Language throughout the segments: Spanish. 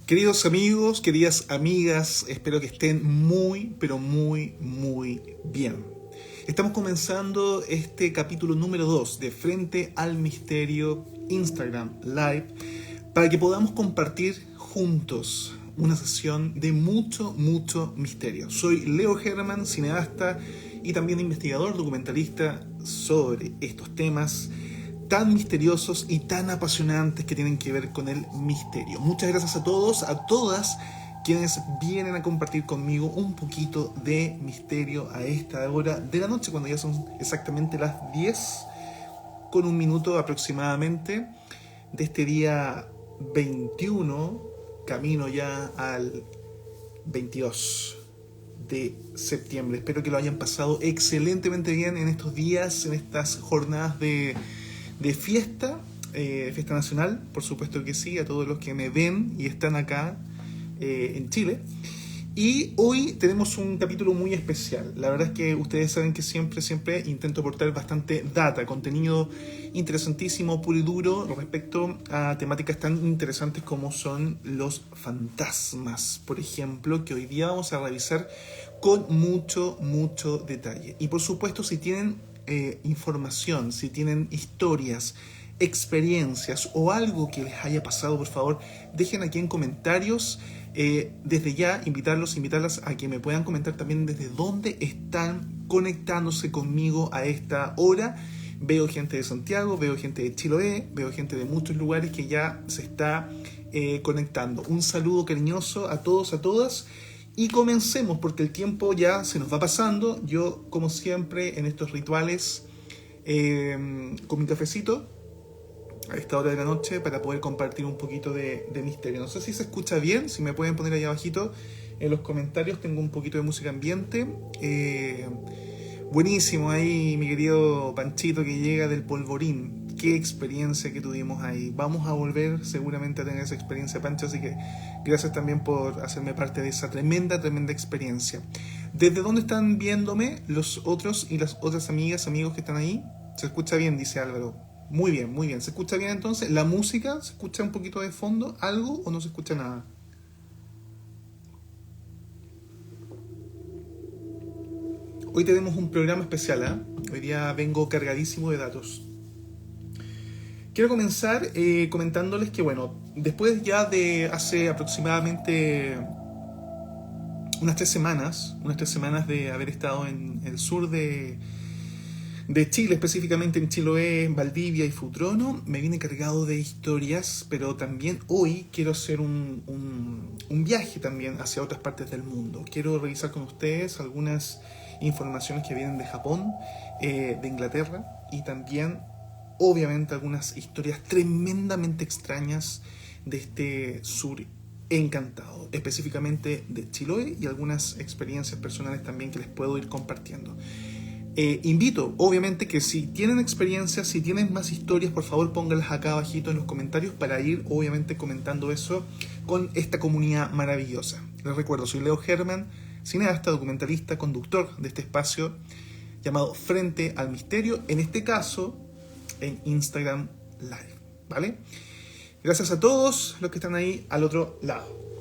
Queridos amigos, queridas amigas, espero que estén muy, pero muy, muy bien. Estamos comenzando este capítulo número 2 de Frente al Misterio Instagram Live para que podamos compartir juntos una sesión de mucho, mucho misterio. Soy Leo Herman, cineasta y también investigador, documentalista sobre estos temas tan misteriosos y tan apasionantes que tienen que ver con el misterio. Muchas gracias a todos, a todas quienes vienen a compartir conmigo un poquito de misterio a esta hora de la noche, cuando ya son exactamente las 10 con un minuto aproximadamente de este día 21, camino ya al 22 de septiembre. Espero que lo hayan pasado excelentemente bien en estos días, en estas jornadas de fiesta, fiesta nacional, por supuesto que sí, a todos los que me ven y están acá en Chile. Y hoy tenemos un capítulo muy especial. La verdad es que ustedes saben que siempre intento aportar bastante data, contenido interesantísimo, puro y duro, respecto a temáticas tan interesantes como son los fantasmas, por ejemplo, que hoy día vamos a revisar con mucho, mucho detalle. Y por supuesto, si tienen información, si tienen historias, experiencias o algo que les haya pasado, por favor, dejen aquí en comentarios. Desde ya, invitarlas a que me puedan comentar también desde dónde están conectándose conmigo a esta hora. Veo gente de Santiago, veo gente de Chiloé, veo gente de muchos lugares que ya se está conectando. Un saludo cariñoso a todos, a todas. Y comencemos, porque el tiempo ya se nos va pasando. Yo, como siempre, en estos rituales, con mi cafecito, a esta hora de la noche, para poder compartir un poquito de misterio. No sé si se escucha bien, si me pueden poner ahí abajito en los comentarios. Tengo un poquito de música ambiente. Buenísimo ahí, mi querido Panchito, que llega del Polvorín. Qué experiencia que tuvimos ahí. Vamos a volver seguramente a tener esa experiencia, Pancho, así que gracias también por hacerme parte de esa tremenda experiencia. ¿Desde dónde están viéndome los otros y las otras amigas, amigos que están ahí? Se escucha bien, dice Álvaro. Muy bien, muy bien. ¿Se escucha bien entonces? ¿La música? ¿Se escucha un poquito de fondo? ¿Algo o no se escucha nada? Hoy tenemos un programa especial, ¿eh? Hoy día vengo cargadísimo de datos. Quiero comenzar comentándoles que, bueno, después ya de hace aproximadamente unas tres semanas de haber estado en el sur de Chile, específicamente en Chiloé, Valdivia y Futrono, me vine cargado de historias, pero también hoy quiero hacer un viaje también hacia otras partes del mundo. Quiero revisar con ustedes algunas informaciones que vienen de Japón, de Inglaterra y también, obviamente, algunas historias tremendamente extrañas de este sur encantado, específicamente de Chiloé, y algunas experiencias personales también que les puedo ir compartiendo. Invito, obviamente, que si tienen experiencias, si tienen más historias, por favor pónganlas acá abajito en los comentarios para ir, obviamente, comentando eso con esta comunidad maravillosa. Les recuerdo, soy Leo Herman, cineasta, documentalista, conductor de este espacio llamado Frente al Misterio, en este caso en Instagram Live, ¿vale? Gracias a todos los que están ahí al otro lado.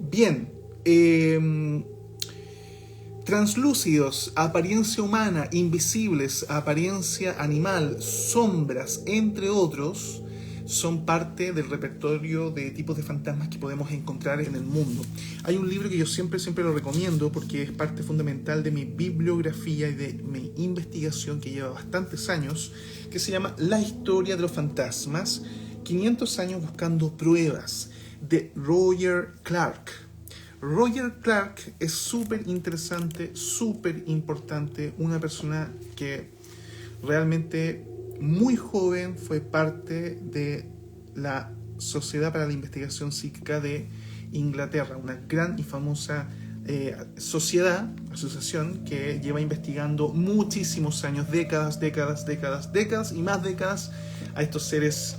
Bien, translúcidos, apariencia humana, invisibles, apariencia animal, sombras, entre otros, son parte del repertorio de tipos de fantasmas que podemos encontrar en el mundo. Hay un libro que yo siempre lo recomiendo porque es parte fundamental de mi bibliografía y de mi investigación que lleva bastantes años, que se llama La historia de los fantasmas, 500 años buscando pruebas, de Roger Clark. Roger Clark es súper interesante, súper importante, una persona que realmente muy joven fue parte de la Sociedad para la Investigación Psíquica de Inglaterra, una gran y famosa asociación que lleva investigando muchísimos años, décadas y más décadas a estos seres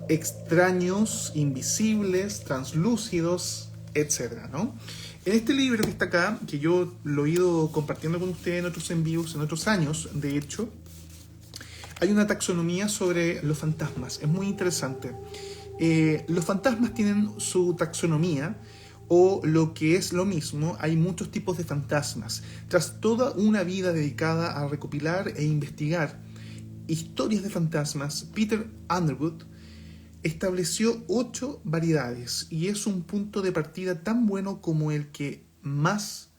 extraños, invisibles, translúcidos, etcétera, ¿no? En este libro que está acá, que yo lo he ido compartiendo con ustedes en otros envíos, en otros años, de hecho, hay una taxonomía sobre los fantasmas. Es muy interesante. Los fantasmas tienen su taxonomía, o lo que es lo mismo, hay muchos tipos de fantasmas. Tras toda una vida dedicada a recopilar e investigar historias de fantasmas, Peter Underwood estableció 8 variedades, y es un punto de partida tan bueno como el que más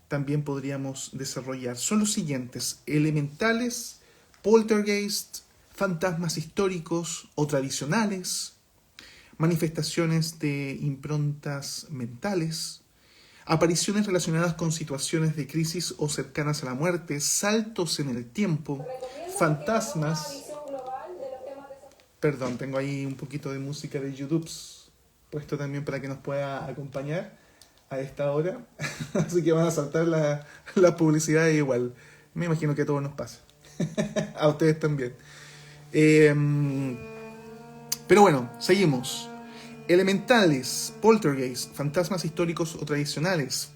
también podríamos desarrollar. Son los siguientes: elementales, poltergeist, fantasmas históricos o tradicionales, manifestaciones de improntas mentales, apariciones relacionadas con situaciones de crisis o cercanas a la muerte, saltos en el tiempo, fantasmas... Perdón, tengo ahí un poquito de música de YouTube puesto también para que nos pueda acompañar a esta hora. Así que van a saltar la publicidad igual. Me imagino que a todos nos pasa. A ustedes también. Pero bueno, seguimos. Elementales, poltergeist, fantasmas históricos o tradicionales,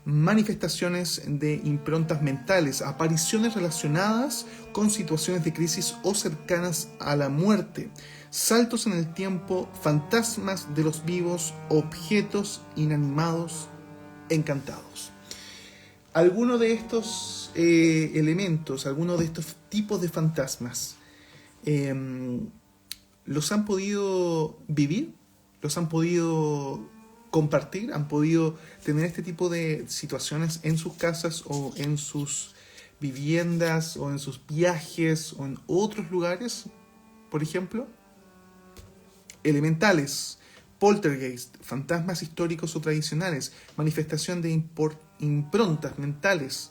manifestaciones de improntas mentales, apariciones relacionadas con situaciones de crisis o cercanas a la muerte, saltos en el tiempo, fantasmas de los vivos, objetos inanimados, encantados. Algunos de estos elementos, algunos de estos tipos de fantasmas, los han podido vivir, los han podido compartir, han podido tener este tipo de situaciones en sus casas o en sus viviendas o en sus viajes o en otros lugares. Por ejemplo, elementales, poltergeist, fantasmas históricos o tradicionales, manifestación de improntas mentales,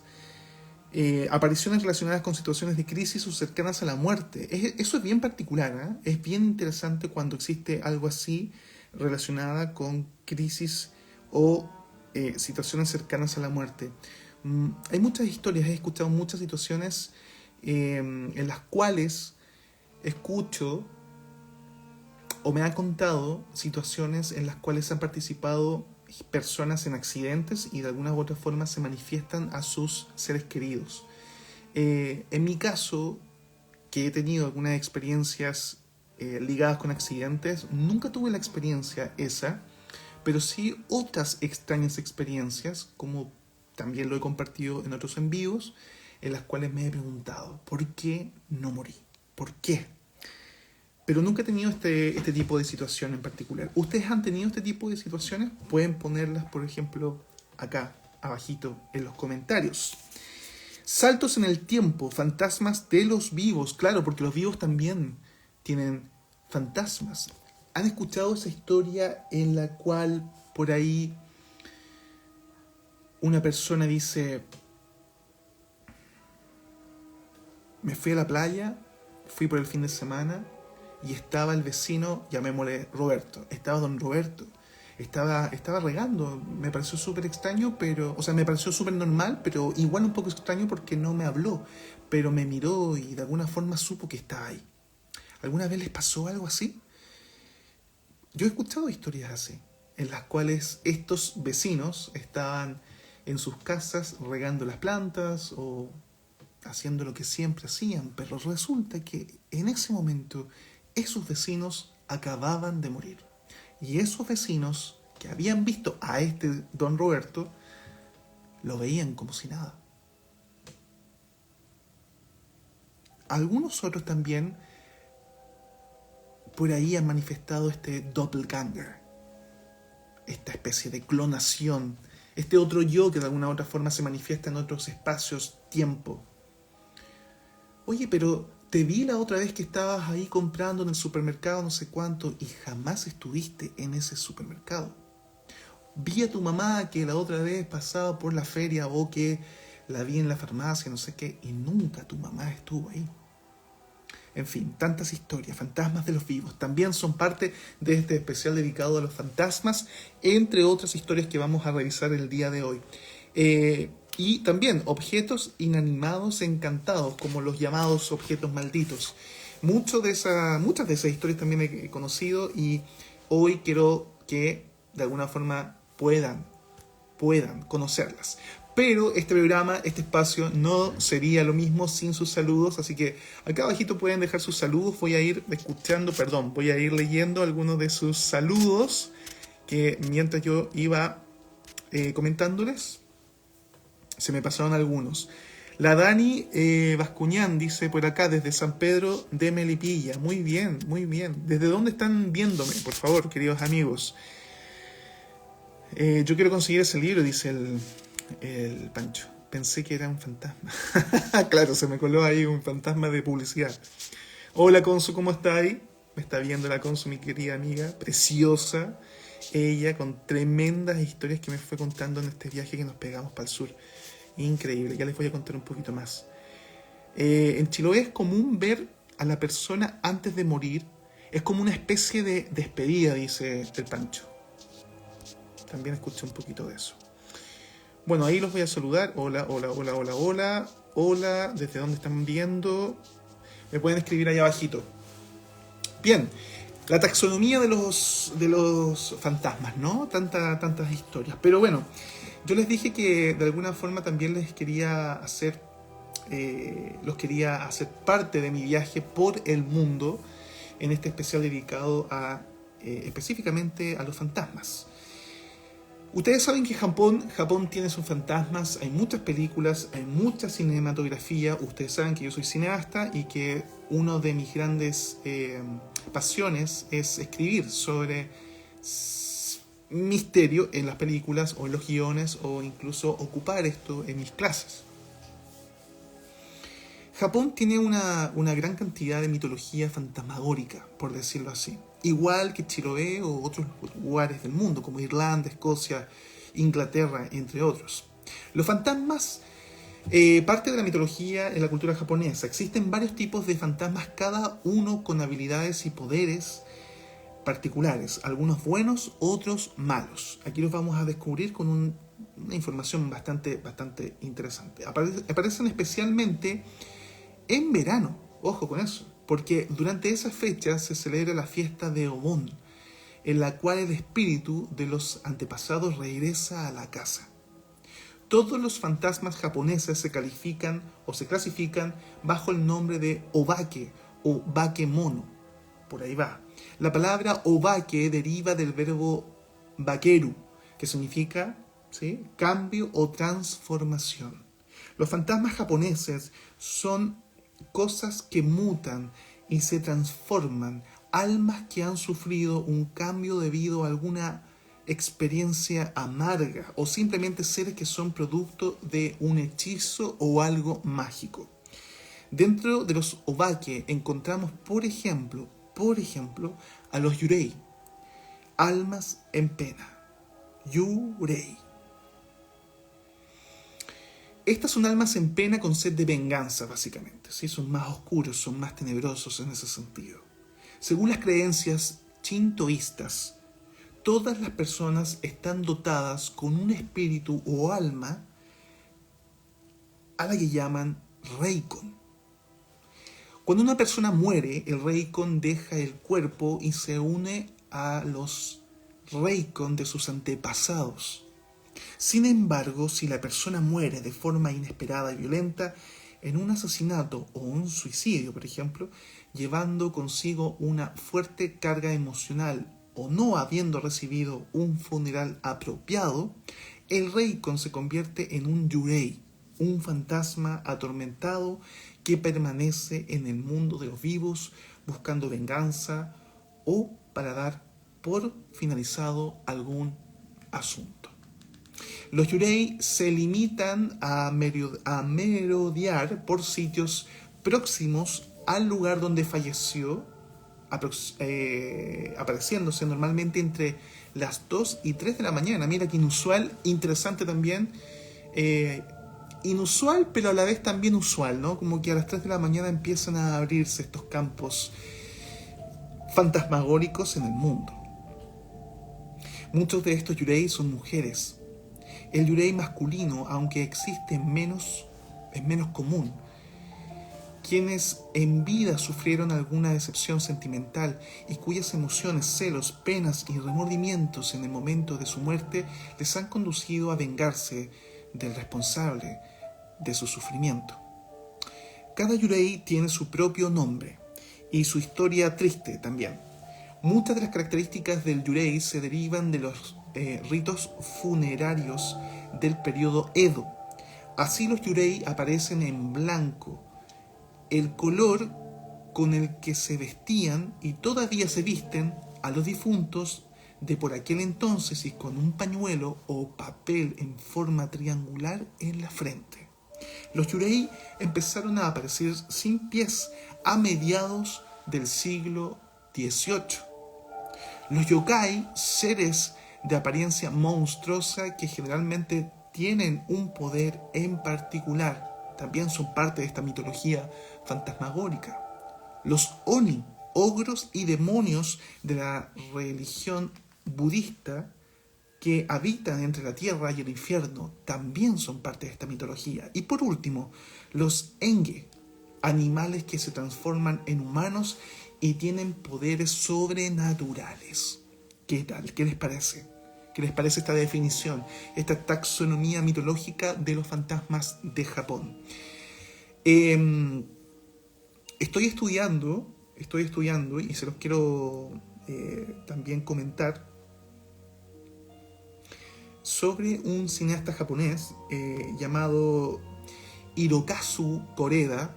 apariciones relacionadas con situaciones de crisis o cercanas a la muerte. Eso es bien particular, ¿eh? Es bien interesante cuando existe algo así relacionada con crisis o situaciones cercanas a la muerte. Hay muchas historias, he escuchado muchas situaciones en las cuales escucho o me han contado situaciones en las cuales han participado personas en accidentes y de alguna u otra forma se manifiestan a sus seres queridos. En mi caso, que he tenido algunas experiencias ligadas con accidentes, nunca tuve la experiencia esa, pero sí otras extrañas experiencias, como también lo he compartido en otros en vivos, en las cuales me he preguntado, ¿por qué no morí? ¿Por qué? Pero nunca he tenido este tipo de situación en particular. ¿Ustedes han tenido este tipo de situaciones? Pueden ponerlas, por ejemplo, acá, abajito, en los comentarios. Saltos en el tiempo, fantasmas de los vivos. Claro, porque los vivos también tienen fantasmas. ¿Han escuchado esa historia en la cual por ahí una persona dice: me fui a la playa, fui por el fin de semana y estaba el vecino, llamémosle Roberto, estaba don Roberto, estaba regando, me pareció súper extraño, me pareció súper normal, pero igual un poco extraño porque no me habló, pero me miró y de alguna forma supo que estaba ahí. ¿Alguna vez les pasó algo así? Yo he escuchado historias así, en las cuales estos vecinos estaban en sus casas regando las plantas o haciendo lo que siempre hacían, pero resulta que en ese momento esos vecinos acababan de morir. Y esos vecinos que habían visto a este don Roberto, lo veían como si nada. Algunos otros también por ahí han manifestado este doppelganger, esta especie de clonación, este otro yo que de alguna u otra forma se manifiesta en otros espacios, tiempo. Oye, pero te vi la otra vez que estabas ahí comprando en el supermercado no sé cuánto y jamás estuviste en ese supermercado. Vi a tu mamá que la otra vez pasaba por la feria o que la vi en la farmacia, no sé qué, y nunca tu mamá estuvo ahí. En fin, tantas historias. Fantasmas de los vivos también son parte de este especial dedicado a los fantasmas, entre otras historias que vamos a revisar el día de hoy. Y también objetos inanimados encantados, como los llamados objetos malditos. Muchas de esas historias también he conocido y hoy quiero que de alguna forma puedan conocerlas. Pero este programa, este espacio, no sería lo mismo sin sus saludos. Así que acá abajito pueden dejar sus saludos. Voy a ir leyendo algunos de sus saludos que mientras yo iba comentándoles, se me pasaron algunos. La Dani Bascuñán dice por acá, desde San Pedro de Melipilla. Muy bien, muy bien. ¿Desde dónde están viéndome, por favor, queridos amigos? Yo quiero conseguir ese libro, dice el Pancho. Pensé que era un fantasma. Claro, se me coló ahí un fantasma de publicidad. Hola Consu, ¿cómo está ahí? Me está viendo la Consu, mi querida amiga, preciosa. Ella con tremendas historias que me fue contando en este viaje que nos pegamos para el sur. Increíble, ya les voy a contar un poquito más. En Chiloé es común ver a la persona antes de morir. Es como una especie de despedida, dice el Pancho. También escuché un poquito de eso. Bueno, ahí los voy a saludar. Hola, hola, hola, hola, hola. Hola, ¿desde dónde están viendo? Me pueden escribir ahí abajito. Bien, la taxonomía de los fantasmas, ¿no? Tantas historias. Pero bueno, yo les dije que de alguna forma también los quería hacer parte de mi viaje por el mundo en este especial dedicado específicamente a los fantasmas. Ustedes saben que Japón tiene sus fantasmas, hay muchas películas, hay mucha cinematografía. Ustedes saben que yo soy cineasta y que una de mis grandes pasiones es escribir sobre misterio en las películas o en los guiones, o incluso ocupar esto en mis clases. Japón tiene una gran cantidad de mitología fantasmagórica, por decirlo así. Igual que Chiloé o otros lugares del mundo, como Irlanda, Escocia, Inglaterra, entre otros. Los fantasmas, parte de la mitología en la cultura japonesa. Existen varios tipos de fantasmas, cada uno con habilidades y poderes particulares. Algunos buenos, otros malos. Aquí los vamos a descubrir con una información bastante interesante. Aparecen especialmente en verano, ojo con eso, porque durante esa fecha se celebra la fiesta de Obon, en la cual el espíritu de los antepasados regresa a la casa. Todos los fantasmas japoneses se califican o se clasifican bajo el nombre de obake o bakemono. Por ahí va. La palabra obake deriva del verbo bakeru, que significa, ¿sí?, cambio o transformación. Los fantasmas japoneses son cosas que mutan y se transforman, almas que han sufrido un cambio debido a alguna experiencia amarga o simplemente seres que son producto de un hechizo o algo mágico. Dentro de los obake encontramos, por ejemplo, a los yurei, almas en pena. Yurei. Estas son almas en pena con sed de venganza, básicamente. ¿Sí? Son más oscuros, son más tenebrosos en ese sentido. Según las creencias shintoístas, todas las personas están dotadas con un espíritu o alma a la que llaman reikon. Cuando una persona muere, el reikon deja el cuerpo y se une a los reikon de sus antepasados. Sin embargo, si la persona muere de forma inesperada y violenta, en un asesinato o un suicidio, por ejemplo, llevando consigo una fuerte carga emocional o no habiendo recibido un funeral apropiado, el reikon se convierte en un yurei, un fantasma atormentado que permanece en el mundo de los vivos buscando venganza o para dar por finalizado algún asunto. Los yurei se limitan a merodear por sitios próximos al lugar donde falleció, apareciéndose normalmente entre las 2 y 3 de la mañana. Mira que inusual, interesante también. Inusual, pero a la vez también usual, ¿no? Como que a las 3 de la mañana empiezan a abrirse estos campos fantasmagóricos en el mundo. Muchos de estos yurei son mujeres. El yurei masculino, aunque existe es menos común. Quienes en vida sufrieron alguna decepción sentimental y cuyas emociones, celos, penas y remordimientos en el momento de su muerte les han conducido a vengarse del responsable de su sufrimiento. Cada yurei tiene su propio nombre y su historia triste también. Muchas de las características del yurei se derivan de los ritos funerarios del periodo Edo. Así los yurei aparecen en blanco, el color con el que se vestían y todavía se visten a los difuntos de por aquel entonces, y con un pañuelo o papel en forma triangular en la frente. Los yurei empezaron a aparecer sin pies a mediados del siglo XVIII. Los yokai, seres de apariencia monstruosa que generalmente tienen un poder en particular, también son parte de esta mitología fantasmagórica. Los oni, ogros y demonios de la religión budista que habitan entre la tierra y el infierno, también son parte de esta mitología. Y por último, los enge, animales que se transforman en humanos y tienen poderes sobrenaturales. ¿Qué tal? ¿Qué les parece? ¿Qué les parece esta definición, esta taxonomía mitológica de los fantasmas de Japón? Estoy estudiando y se los quiero también comentar sobre un cineasta japonés llamado Hirokazu Koreda.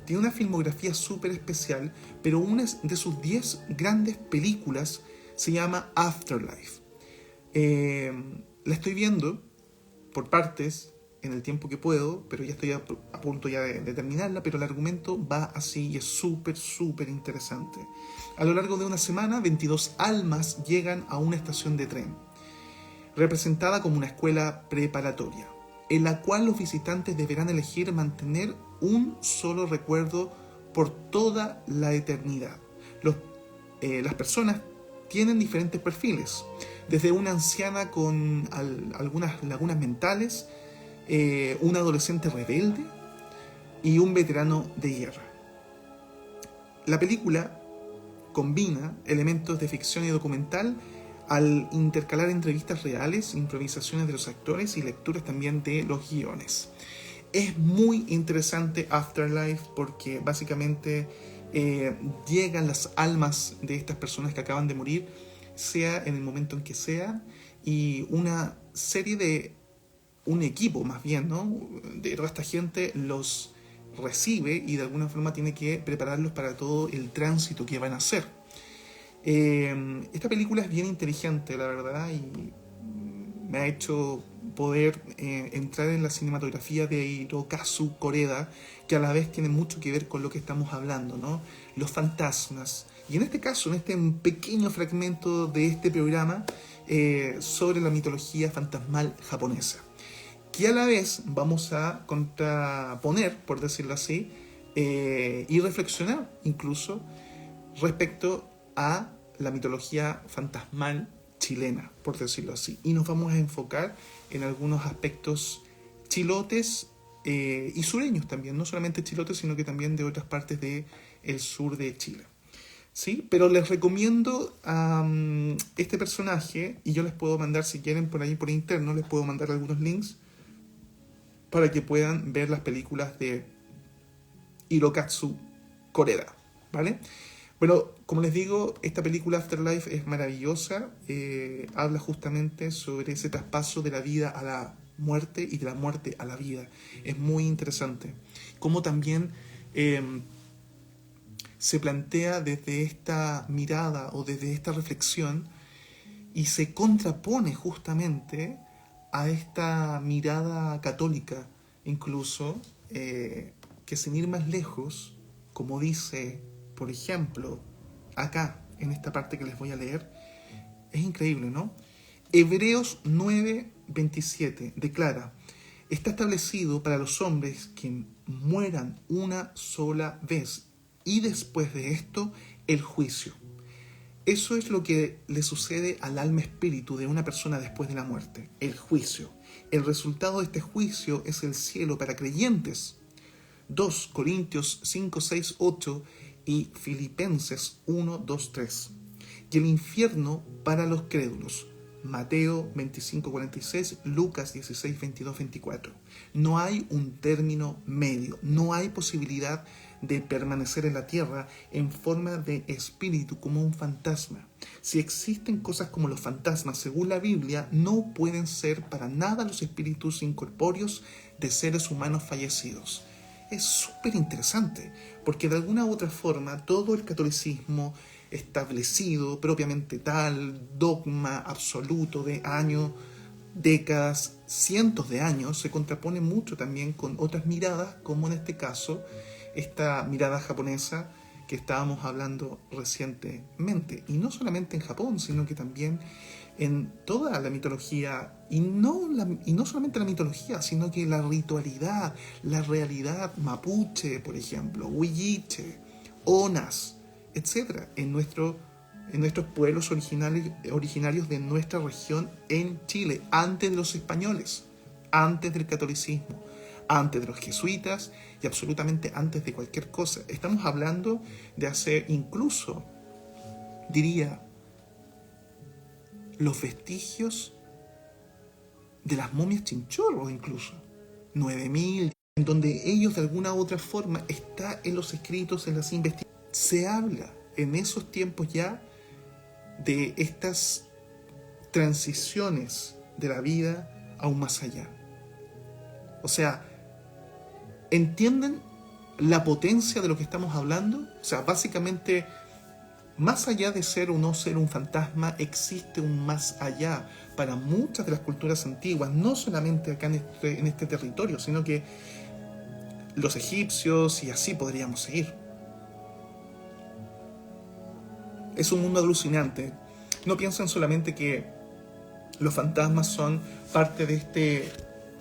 Tiene una filmografía súper especial, pero una de sus 10 grandes películas se llama Afterlife. La estoy viendo por partes en el tiempo que puedo, pero ya estoy a punto ya de terminarla, pero el argumento va así y es súper interesante. A lo largo de una semana, 22 almas llegan a una estación de tren, representada como una escuela preparatoria, en la cual los visitantes deberán elegir mantener un solo recuerdo por toda la eternidad. Las personas tienen diferentes perfiles, desde una anciana con algunas lagunas mentales, un adolescente rebelde y un veterano de guerra. La película combina elementos de ficción y documental al intercalar entrevistas reales, improvisaciones de los actores y lecturas también de los guiones. Es muy interesante Afterlife porque básicamente llegan las almas de estas personas que acaban de morir, sea en el momento en que sea, y una serie de un equipo más bien, ¿no?, de toda esta gente los recibe y de alguna forma tiene que prepararlos para todo el tránsito que van a hacer. Esta película es bien inteligente, la verdad, y me ha hecho poder entrar en la cinematografía de Hirokazu Koreda, que a la vez tiene mucho que ver con lo que estamos hablando, ¿no? Los fantasmas. Y en este caso, en este pequeño fragmento de este programa, sobre la mitología fantasmal japonesa, que a la vez vamos a contraponer, por decirlo así, y reflexionar incluso respecto a la mitología fantasmal chilena, por decirlo así. Y nos vamos a enfocar en algunos aspectos chilotes y sureños también, no solamente chilotes, sino que también de otras partes del sur de Chile. ¿Sí? Pero les recomiendo este personaje, y yo les puedo mandar, si quieren, por ahí por interno, les puedo mandar algunos links para que puedan ver las películas de Hirokazu Koreda, ¿vale? Bueno, como les digo, esta película Afterlife es maravillosa. Habla justamente sobre ese traspaso de la vida a la muerte y de la muerte a la vida. Es muy interesante. Como también se plantea desde esta mirada o desde esta reflexión y se contrapone justamente a esta mirada católica, incluso, que sin ir más lejos, como dice, por ejemplo, acá, en esta parte que les voy a leer, es increíble, ¿no? Hebreos 9:27 declara: está establecido para los hombres que mueran una sola vez, y después de esto, el juicio. Eso es lo que le sucede al alma espíritu de una persona después de la muerte, el juicio. El resultado de este juicio es el cielo para creyentes. 2 Corintios 5, 6, 8 y Filipenses 1, 2, 3. Y el infierno para los crédulos. Mateo 25:46, Lucas 16:22-24. No hay un término medio, no hay posibilidad de permanecer en la tierra en forma de espíritu como un fantasma. Si existen cosas como los fantasmas, según la Biblia, no pueden ser para nada los espíritus incorpóreos de seres humanos fallecidos. Es súper interesante, porque de alguna u otra forma todo el catolicismo establecido, propiamente tal, dogma absoluto de años, décadas, cientos de años, se contrapone mucho también con otras miradas, como en este caso, esta mirada japonesa que estábamos hablando recientemente. Y no solamente en Japón, sino que también en toda la mitología, y no solamente la mitología, sino que la ritualidad, la realidad mapuche, por ejemplo, huilliche, onas, etcétera, en nuestros pueblos originarios de nuestra región en Chile, antes de los españoles, antes del catolicismo, antes de los jesuitas y absolutamente antes de cualquier cosa. Estamos hablando de hace incluso, diría, los vestigios de las momias chinchorros, incluso 9000, en donde ellos de alguna u otra forma está en los escritos, en las investigaciones. Se habla en esos tiempos ya de estas transiciones de la vida aún más allá. O sea, ¿entienden la potencia de lo que estamos hablando? O sea, básicamente, más allá de ser o no ser un fantasma, existe un más allá para muchas de las culturas antiguas, no solamente acá en este territorio, sino que los egipcios, y así podríamos seguir. Es un mundo alucinante. No piensen solamente que los fantasmas son parte de este,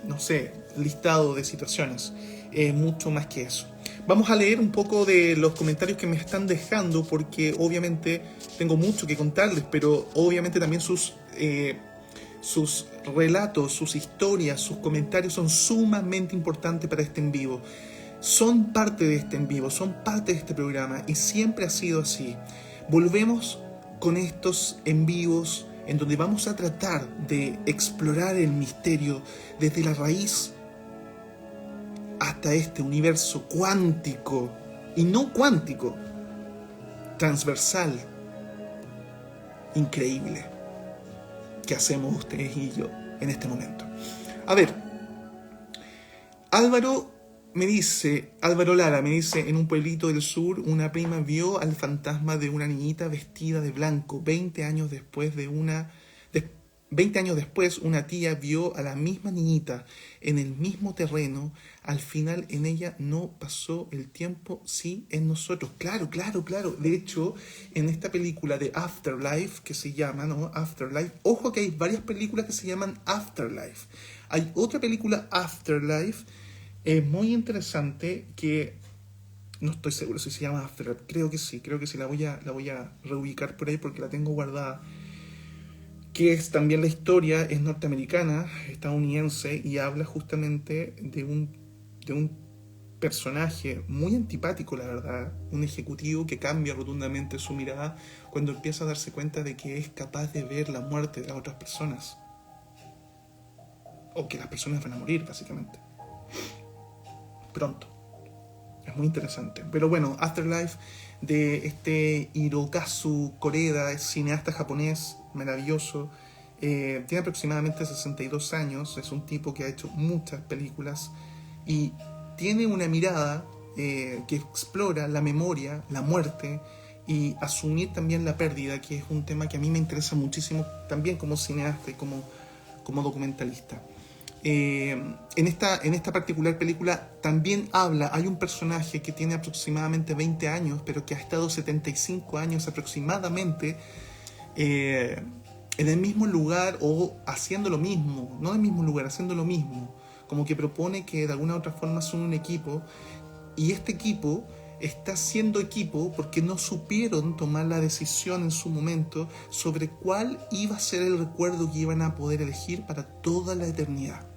no sé, listado de situaciones. Es mucho más que eso. Vamos a leer un poco de los comentarios que me están dejando, porque obviamente tengo mucho que contarles, pero obviamente también sus relatos, sus historias, sus comentarios son sumamente importantes para este en vivo. Son parte de este en vivo, son parte de este programa, y siempre ha sido así. Volvemos con estos en vivos en donde vamos a tratar de explorar el misterio desde la raíz hasta este universo cuántico, y no cuántico, transversal, increíble, que hacemos ustedes y yo en este momento. A ver, Álvaro Lara me dice, en un pueblito del sur, una prima vio al fantasma de una niñita vestida de blanco. 20 años después, una tía vio a la misma niñita en el mismo terreno. Al final, en ella no pasó el tiempo, sí en nosotros. Claro. De hecho, en esta película de Afterlife, que se llama, ¿no? Afterlife. Ojo que hay varias películas que se llaman Afterlife. Hay otra película, Afterlife, muy interesante, que no estoy seguro si se llama Afterlife. Creo que sí, la voy a reubicar por ahí porque la tengo guardada. Que es también la historia, es norteamericana, estadounidense, y habla justamente de un personaje muy antipático, la verdad, un ejecutivo que cambia rotundamente su mirada cuando empieza a darse cuenta de que es capaz de ver la muerte de las otras personas, o que las personas van a morir, básicamente, pronto. Es muy interesante. Pero bueno, Afterlife, de este Hirokazu Koreda, es cineasta japonés maravilloso. Tiene aproximadamente 62 años. Es un tipo que ha hecho muchas películas y tiene una mirada que explora la memoria, la muerte y asumir también la pérdida, que es un tema que a mí me interesa muchísimo también como cineasta y como documentalista. En esta particular película también hay un personaje que tiene aproximadamente 20 años, pero que ha estado 75 años aproximadamente en el mismo lugar, o haciendo lo mismo, no en el mismo lugar, haciendo lo mismo, como que propone que de alguna u otra forma son un equipo, y este equipo está siendo equipo porque no supieron tomar la decisión en su momento sobre cuál iba a ser el recuerdo que iban a poder elegir para toda la eternidad.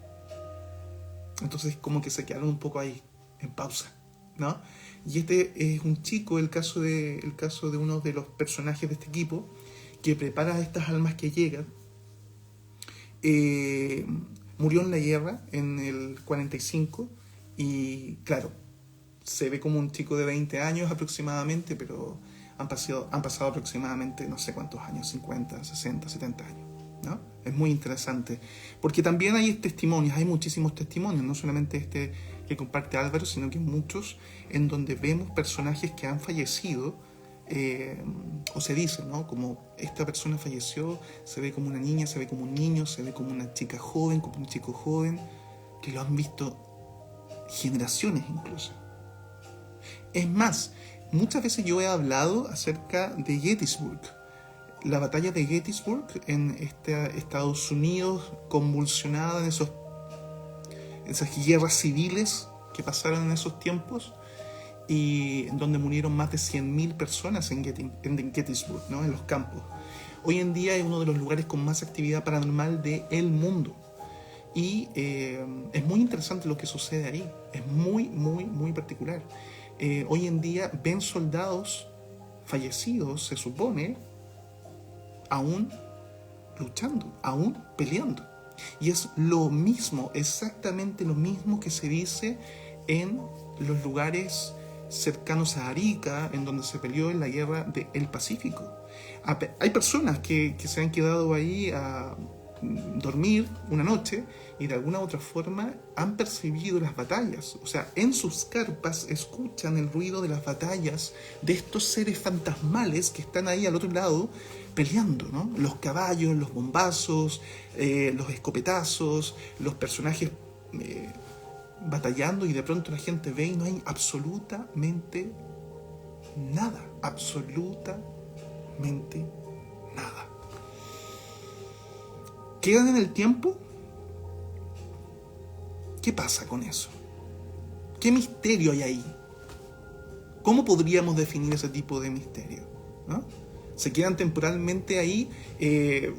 Entonces como que se quedaron un poco ahí, en pausa, ¿no? Y este es un chico, el caso de uno de los personajes de este equipo, que prepara a estas almas que llegan murió en la guerra en el 45 y claro, se ve como un chico de 20 años aproximadamente, pero han pasado aproximadamente no sé cuántos años, 50, 60, 70 años, ¿no? Es muy interesante, porque también hay testimonios, hay muchísimos testimonios, no solamente este que comparte Álvaro, sino que muchos en donde vemos personajes que han fallecido, o se dice, ¿no? Como esta persona falleció, se ve como una niña, se ve como un niño, se ve como una chica joven, como un chico joven, que lo han visto generaciones incluso. Es más, muchas veces yo he hablado acerca de Gettysburg, la batalla de Gettysburg en Estados Unidos, convulsionada en esas guerras civiles que pasaron en esos tiempos, y donde murieron más de 100.000 personas en Gettysburg, ¿no? En los campos. Hoy en día es uno de los lugares con más actividad paranormal del mundo. Y es muy interesante lo que sucede ahí. Es muy, muy, muy particular. Hoy en día ven soldados fallecidos, se supone, aún luchando, aún peleando. Y es lo mismo, exactamente lo mismo que se dice en los lugares cercanos a Arica, en donde se peleó en la guerra del Pacífico. Hay personas que se han quedado ahí a dormir una noche y de alguna u otra forma han percibido las batallas. O sea, en sus carpas escuchan el ruido de las batallas de estos seres fantasmales que están ahí al otro lado peleando, ¿no? Los caballos, los bombazos, los escopetazos, los personajes batallando, y de pronto la gente ve y no hay absolutamente nada, absolutamente nada. ¿Quedan en el tiempo? ¿Qué pasa con eso? ¿Qué misterio hay ahí? ¿Cómo podríamos definir ese tipo de misterio? ¿No? ¿Se quedan temporalmente ahí de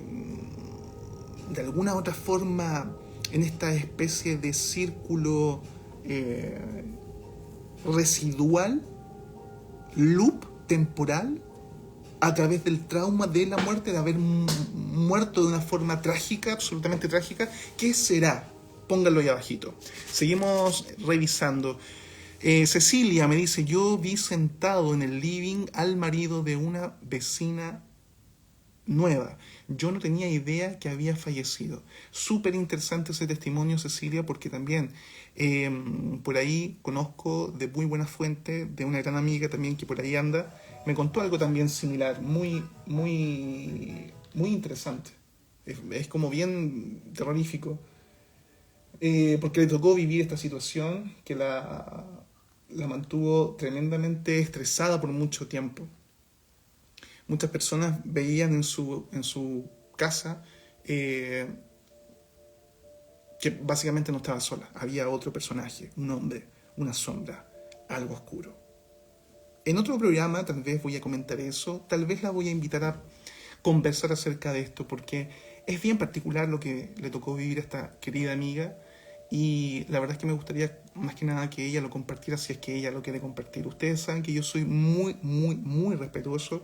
alguna otra forma en esta especie de círculo residual, loop temporal, a través del trauma de la muerte, de haber muerto de una forma trágica, absolutamente trágica? ¿Qué será? Pónganlo ahí abajito. Seguimos revisando. Cecilia me dice: yo vi sentado en el living al marido de una vecina nueva. Yo no tenía idea que había fallecido. Súper interesante ese testimonio, Cecilia, porque también por ahí conozco de muy buena fuente de una gran amiga también que por ahí anda. Me contó algo también similar, muy, muy, muy interesante. Es como bien terrorífico, porque le tocó vivir esta situación que la mantuvo tremendamente estresada por mucho tiempo. Muchas personas veían en su casa que básicamente no estaba sola. Había otro personaje, un hombre, una sombra, algo oscuro. En otro programa tal vez voy a comentar eso, tal vez la voy a invitar a conversar acerca de esto, porque es bien particular lo que le tocó vivir a esta querida amiga, y la verdad es que me gustaría más que nada que ella lo compartiera, si es que ella lo quiere compartir. Ustedes saben que yo soy muy, muy, muy respetuoso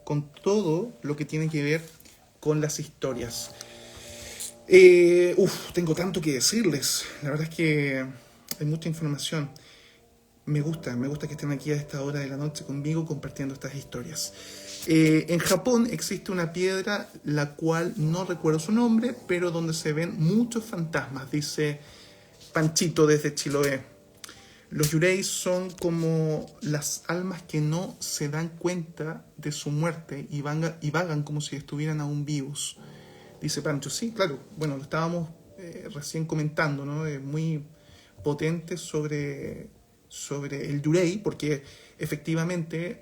con todo lo que tiene que ver con las historias. Tengo tanto que decirles. La verdad es que hay mucha información. Me gusta que estén aquí a esta hora de la noche conmigo compartiendo estas historias. En Japón existe una piedra, la cual no recuerdo su nombre, pero donde se ven muchos fantasmas, dice Panchito desde Chiloé. Los yureis son como las almas que no se dan cuenta de su muerte y vagan como si estuvieran aún vivos. Dice Pancho, sí, claro, bueno, lo estábamos recién comentando, ¿no? Muy potente sobre el yurei, porque efectivamente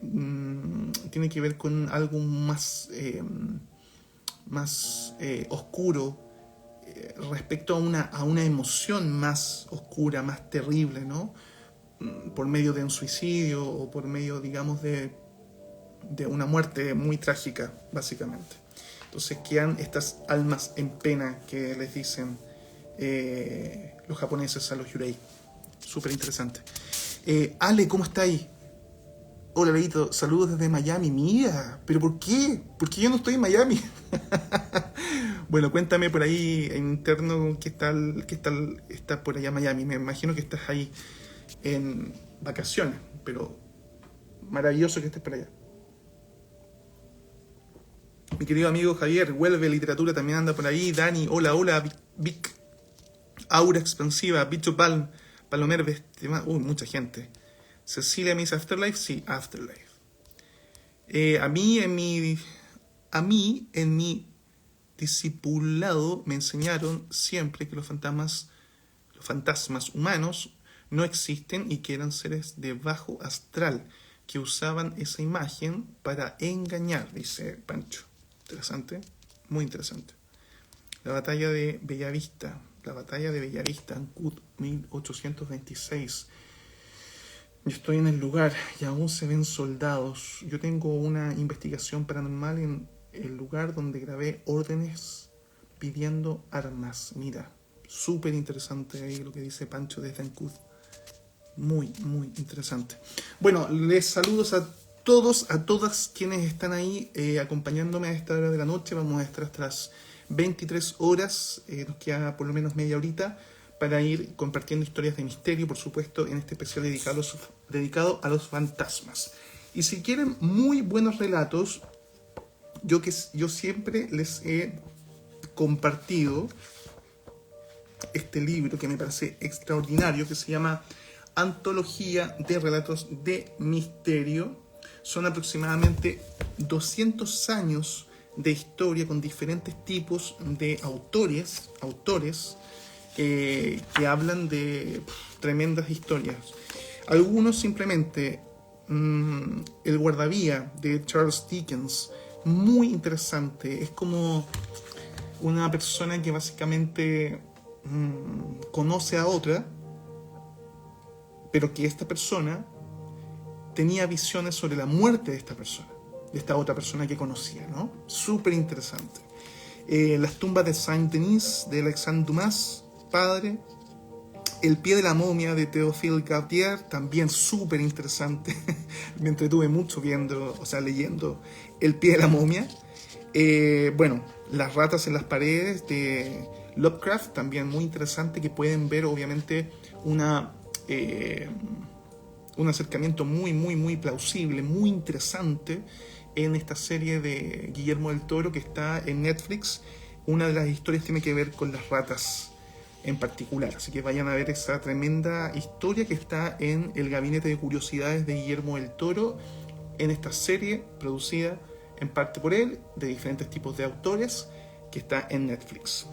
tiene que ver con algo más oscuro, respecto a una emoción más oscura, más terrible, ¿no? Por medio de un suicidio o por medio, digamos, de una muerte muy trágica, básicamente. Entonces quedan estas almas en pena que les dicen los japoneses a los yurei. Súper interesante. Ale, ¿cómo está ahí? Hola, Leito, saludos desde Miami. Mira, ¿pero por qué? Porque yo no estoy en Miami. Bueno, cuéntame por ahí en interno está por allá en Miami. Me imagino que estás ahí en vacaciones, pero maravilloso que estés por allá. Mi querido amigo Javier, vuelve literatura, también anda por ahí. Dani, hola, hola, Vic, Aura Expansiva, Bicho Palm, Palomer, mucha gente. Cecilia, Miss Afterlife, sí, Afterlife. A mí en mi discipulado me enseñaron siempre que los fantasmas humanos no existen y que eran seres de bajo astral que usaban esa imagen para engañar, dice Pancho. Interesante, muy interesante. La batalla de Bellavista, Ancud, 1826. Yo estoy en el lugar y aún se ven soldados. Yo tengo una investigación paranormal en el lugar donde grabé órdenes pidiendo armas. Mira, súper interesante ahí lo que dice Pancho desde Ancud. Muy, muy interesante. Bueno, les saludos a todos, a todas quienes están ahí acompañándome a esta hora de la noche. Vamos a estar hasta las 23 horas, nos queda por lo menos media horita para ir compartiendo historias de misterio, por supuesto, en este especial dedicado a los fantasmas. Y si quieren muy buenos relatos, yo siempre les he compartido este libro que me parece extraordinario, que se llama Antología de Relatos de Misterio. Son aproximadamente 200 años de historia con diferentes tipos de autores que hablan de tremendas historias. Algunos simplemente El guardavía de Charles Dickens, muy interesante. Es como una persona que básicamente conoce a otra, pero que esta persona tenía visiones sobre la muerte de esta persona, de esta otra persona que conocía, ¿no? Súper interesante. Las tumbas de Saint-Denis de Alexandre Dumas, padre. El pie de la momia de Théophile Gautier, también súper interesante. Me entretuve mucho leyendo El pie de la momia. Bueno, Las ratas en las paredes de Lovecraft, también muy interesante, que pueden ver obviamente un acercamiento muy, muy, muy plausible, muy interesante en esta serie de Guillermo del Toro que está en Netflix. Una de las historias tiene que ver con las ratas en particular, así que vayan a ver esa tremenda historia que está en el Gabinete de Curiosidades de Guillermo del Toro, en esta serie producida en parte por él, de diferentes tipos de autores, que está en Netflix.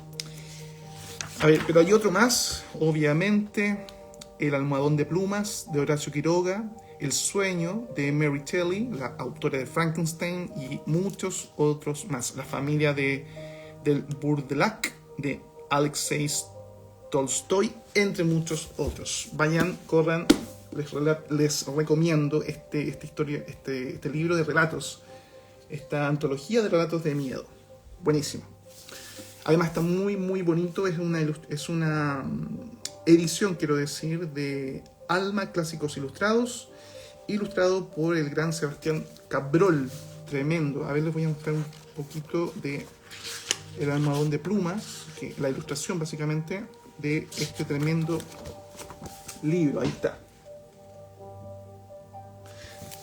A ver, pero hay otro más, obviamente, El almohadón de plumas de Horacio Quiroga, El sueño de Mary Shelley, la autora de Frankenstein, y muchos otros más. La familia del Burdelac de Alexei Tolstoy, entre muchos otros. Vayan, corran, les recomiendo este libro de relatos, esta antología de relatos de miedo. Buenísimo. Además está muy, muy bonito. Es una edición, quiero decir, de Alma Clásicos Ilustrados, ilustrado por el gran Sebastián Cabrol. Tremendo. A ver, les voy a mostrar un poquito de El almohadón de plumas, que la ilustración básicamente de este tremendo libro. Ahí está.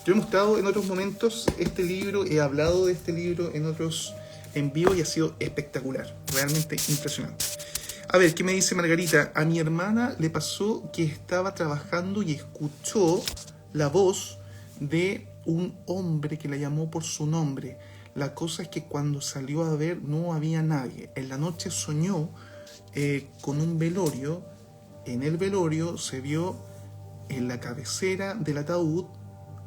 Yo he mostrado en otros momentos este libro, he hablado de este libro en otros en vivo y ha sido espectacular, realmente impresionante. A ver, ¿qué me dice Margarita? A mi hermana le pasó que estaba trabajando y escuchó la voz de un hombre que la llamó por su nombre. La cosa es que cuando salió a ver no había nadie. En la noche soñó con un velorio. En el velorio se vio en la cabecera del ataúd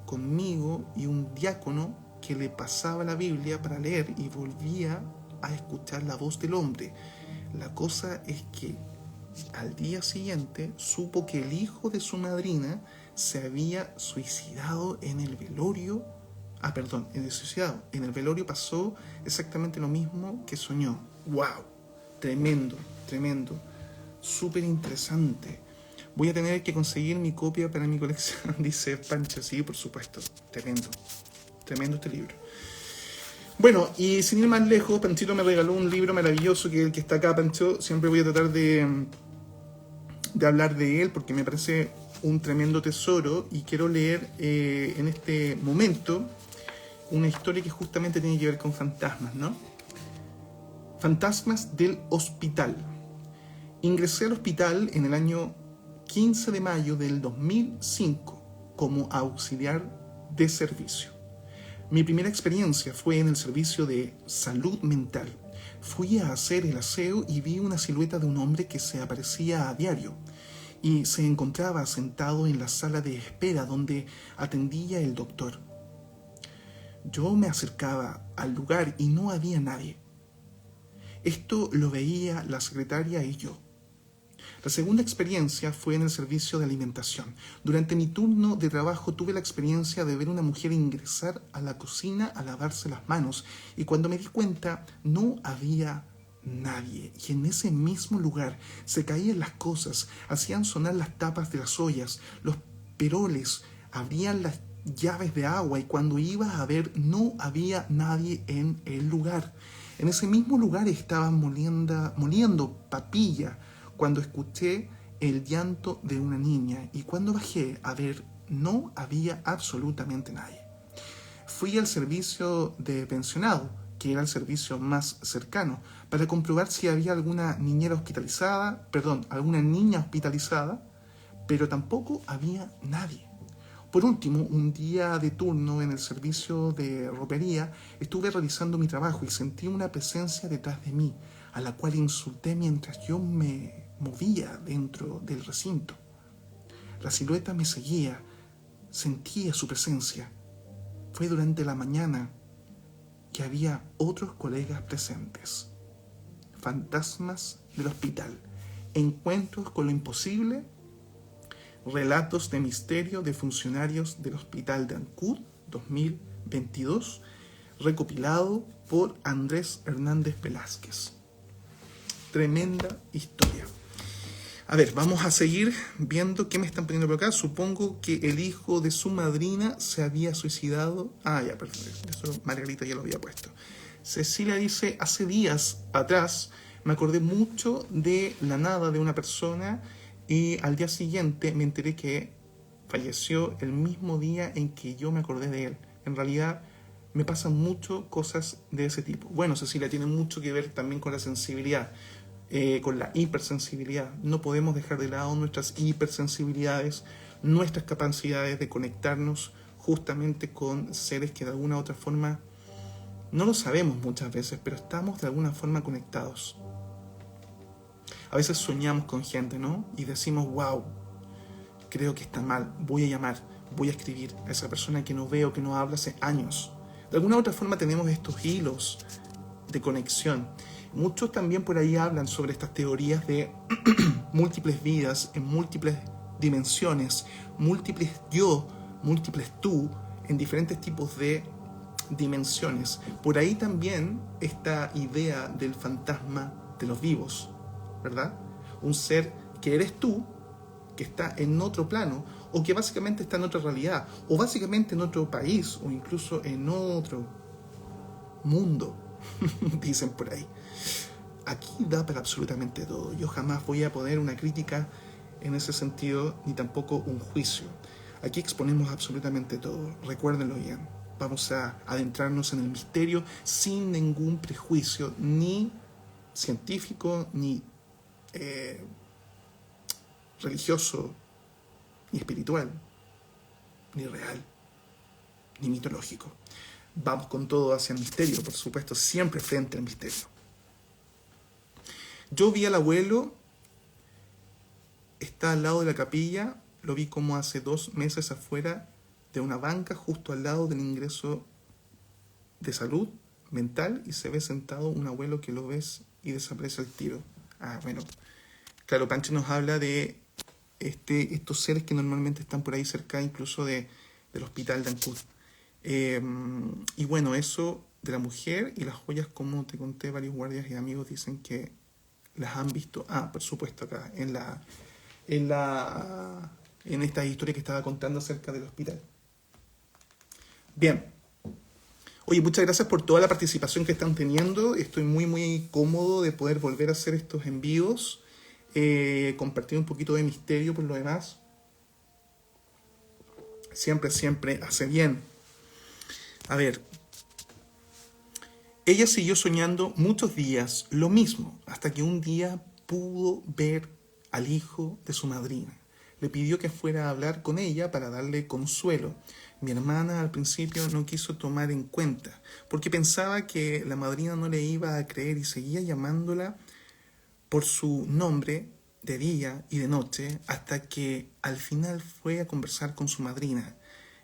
conmigo y un diácono que le pasaba la Biblia para leer y volvía a escuchar la voz del hombre. La cosa es que al día siguiente supo que el hijo de su madrina se había suicidado en el velorio. En el velorio pasó exactamente lo mismo que soñó. ¡Wow! Tremendo, tremendo. Súper interesante. Voy a tener que conseguir mi copia para mi colección, dice Pancho. Sí, por supuesto. Tremendo. Tremendo este libro. Bueno, y sin ir más lejos, Panchito me regaló un libro maravilloso que es el que está acá, Pancho. Siempre voy a tratar de hablar de él porque me parece un tremendo tesoro y quiero leer en este momento una historia que justamente tiene que ver con fantasmas, ¿no? Fantasmas del hospital. Ingresé al hospital en el año 15 de mayo del 2005 como auxiliar de servicio. Mi primera experiencia fue en el servicio de salud mental. Fui a hacer el aseo y vi una silueta de un hombre que se aparecía a diario y se encontraba sentado en la sala de espera donde atendía el doctor. Yo me acercaba al lugar y no había nadie. Esto lo veía la secretaria y yo. La segunda experiencia fue en el servicio de alimentación. Durante mi turno de trabajo tuve la experiencia de ver una mujer ingresar a la cocina a lavarse las manos y cuando me di cuenta no había nadie. Y en ese mismo lugar se caían las cosas, hacían sonar las tapas de las ollas, los peroles, abrían las llaves de agua y cuando iba a ver no había nadie en el lugar. En ese mismo lugar estaban moliendo papilla cuando escuché el llanto de una niña y cuando bajé a ver no había absolutamente nadie. Fui al servicio de pensionado, que era el servicio más cercano, para comprobar si había alguna niña hospitalizada, pero tampoco había nadie. Por último, un día de turno en el servicio de ropería, estuve realizando mi trabajo y sentí una presencia detrás de mí, a la cual insulté mientras yo me movía dentro del recinto. La silueta me seguía, sentía su presencia. Fue durante la mañana que había otros colegas presentes. Fantasmas del hospital, encuentros con lo imposible, relatos de misterio de funcionarios del Hospital de Ancud 2022, recopilado por Andrés Hernández Velázquez. Tremenda historia. A ver, vamos a seguir viendo qué me están poniendo por acá. Supongo que el hijo de su madrina se había suicidado. Ah, ya, perfecto. Eso Margarita ya lo había puesto. Cecilia dice, hace días atrás me acordé mucho de la nada de una persona y al día siguiente me enteré que falleció el mismo día en que yo me acordé de él. En realidad me pasan mucho cosas de ese tipo. Bueno, Cecilia, tiene mucho que ver también con la sensibilidad. Con la hipersensibilidad. No podemos dejar de lado nuestras hipersensibilidades, nuestras capacidades de conectarnos justamente con seres que de alguna u otra forma no lo sabemos muchas veces, pero estamos de alguna forma conectados. A veces soñamos con gente, ¿no? Y decimos, wow, creo que está mal, voy a llamar, voy a escribir a esa persona que no veo, que no habla hace años. De alguna u otra forma tenemos estos hilos de conexión. Muchos también por ahí hablan sobre estas teorías de múltiples vidas en múltiples dimensiones, múltiples yo, múltiples tú, en diferentes tipos de dimensiones. Por ahí también esta idea del fantasma de los vivos, ¿verdad? Un ser que eres tú, que está en otro plano, o que básicamente está en otra realidad, o básicamente en otro país, o incluso en otro mundo, dicen por ahí. Aquí da para absolutamente todo. Yo jamás voy a poner una crítica en ese sentido, ni tampoco un juicio. Aquí exponemos absolutamente todo. Recuérdenlo bien. Vamos a adentrarnos en el misterio sin ningún prejuicio, ni científico, ni religioso, ni espiritual, ni real, ni mitológico. Vamos con todo hacia el misterio, por supuesto, siempre frente al misterio. Yo vi al abuelo, está al lado de la capilla, lo vi como hace 2 meses afuera de una banca justo al lado del ingreso de salud mental y se ve sentado un abuelo que lo ves y desaparece al tiro. Ah, bueno, claro, Pancho nos habla de estos seres que normalmente están por ahí cerca incluso del hospital de Ancud. Y bueno, eso de la mujer y las joyas, como te conté, varios guardias y amigos dicen que las han visto, por supuesto, acá, en esta historia que estaba contando acerca del hospital. Bien, Oye, muchas gracias por toda la participación que están teniendo. Estoy muy cómodo de poder volver a hacer estos envíos. Compartir un poquito de misterio por lo demás. Siempre hace bien. A ver. Ella siguió soñando muchos días lo mismo, hasta que un día pudo ver al hijo de su madrina. Le pidió que fuera a hablar con ella para darle consuelo. Mi hermana al principio no quiso tomar en cuenta, porque pensaba que la madrina no le iba a creer y seguía llamándola por su nombre de día y de noche, hasta que al final fue a conversar con su madrina.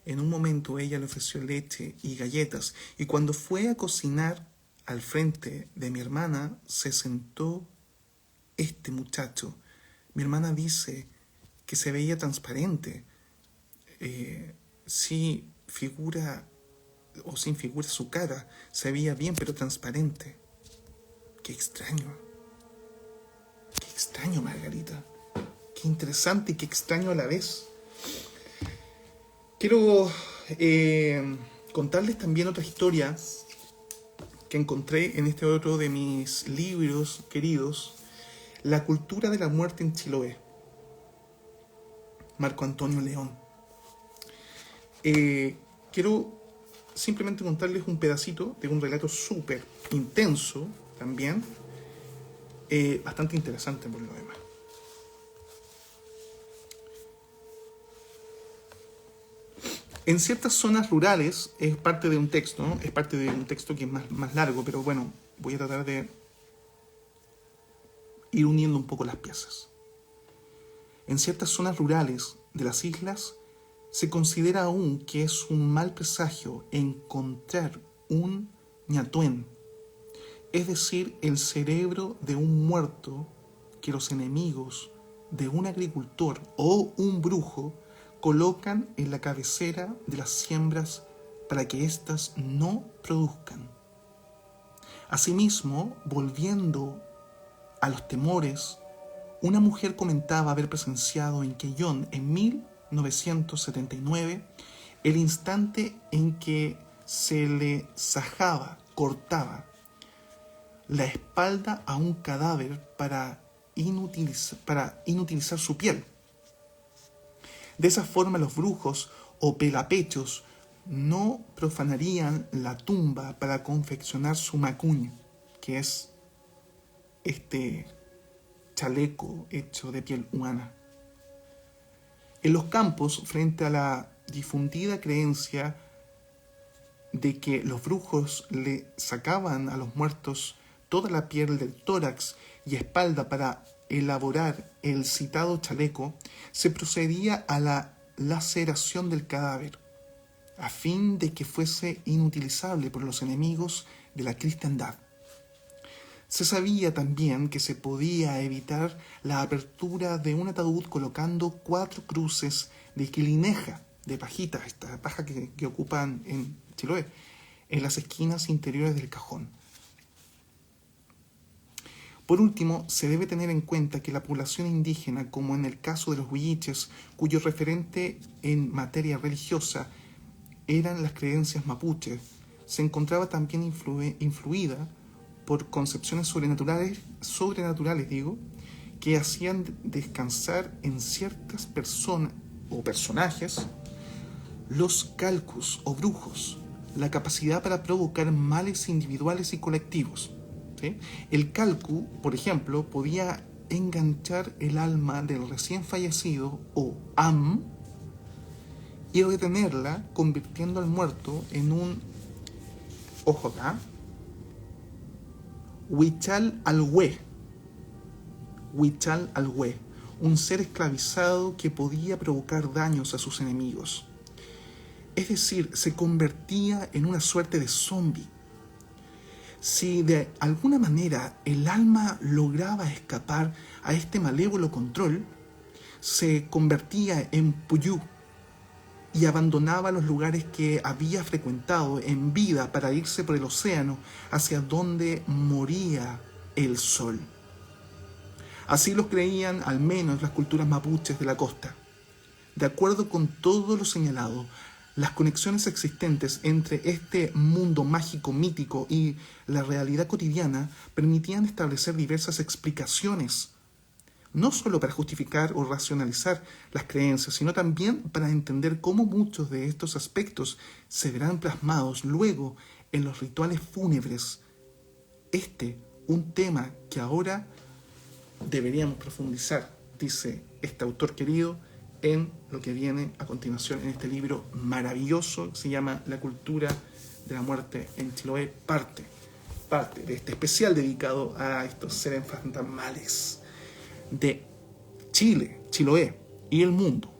En un momento ella le ofreció leche y galletas, y cuando fue a cocinar al frente de mi hermana se sentó este muchacho. Mi hermana dice que se veía transparente. Sí, figura o sin figura su cara, se veía bien, pero transparente. Qué extraño, Margarita. Qué interesante y qué extraño a la vez. Quiero contarles también otra historia que encontré en este otro de mis libros queridos, La cultura de la muerte en Chiloé, Marco Antonio León. Quiero simplemente contarles un pedacito de un relato súper intenso también, bastante interesante por lo demás. En ciertas zonas rurales, es parte de un texto, ¿no? Es parte de un texto que es más largo, pero bueno, voy a tratar de ir uniendo un poco las piezas. En ciertas zonas rurales de las islas, se considera aún que es un mal presagio encontrar un ñatuén, es decir, el cerebro de un muerto que los enemigos de un agricultor o un brujo colocan en la cabecera de las siembras para que éstas no produzcan. Asimismo, volviendo a los temores, una mujer comentaba haber presenciado en Quellón en 1979 el instante en que se le cortaba la espalda a un cadáver para inutilizar su piel. De esa forma los brujos o pelapechos no profanarían la tumba para confeccionar su macuña, que es este chaleco hecho de piel humana. En los campos, frente a la difundida creencia de que los brujos le sacaban a los muertos toda la piel del tórax y espalda para elaborar el citado chaleco, se procedía a la laceración del cadáver, a fin de que fuese inutilizable por los enemigos de la cristiandad. Se sabía también que se podía evitar la apertura de un ataúd colocando 4 cruces de quilineja, de pajita, esta paja que ocupan en Chiloé, en las esquinas interiores del cajón. Por último, se debe tener en cuenta que la población indígena, como en el caso de los huilliches, cuyo referente en materia religiosa eran las creencias mapuches, se encontraba también influida por concepciones sobrenaturales, que hacían descansar en ciertas personas o personajes los calcus o brujos, la capacidad para provocar males individuales y colectivos. ¿Sí? El calcu, por ejemplo, podía enganchar el alma del recién fallecido o am y retenerla, convirtiendo al muerto en un, ojo acá, huichal alhue, un ser esclavizado que podía provocar daños a sus enemigos. Es decir, se convertía en una suerte de zombie. Si de alguna manera el alma lograba escapar a este malévolo control, se convertía en puyú y abandonaba los lugares que había frecuentado en vida para irse por el océano hacia donde moría el sol. Así lo creían al menos las culturas mapuches de la costa. De acuerdo con todo lo señalado, Las conexiones existentes entre este mundo mágico mítico y la realidad cotidiana permitían establecer diversas explicaciones, no solo para justificar o racionalizar las creencias, sino también para entender cómo muchos de estos aspectos se verán plasmados luego en los rituales fúnebres. Un tema que ahora deberíamos profundizar, dice este autor querido, en lo que viene a continuación en este libro maravilloso que se llama La cultura de la muerte en Chiloé, parte de este especial dedicado a estos seres fantasmales de Chile, Chiloé y el mundo.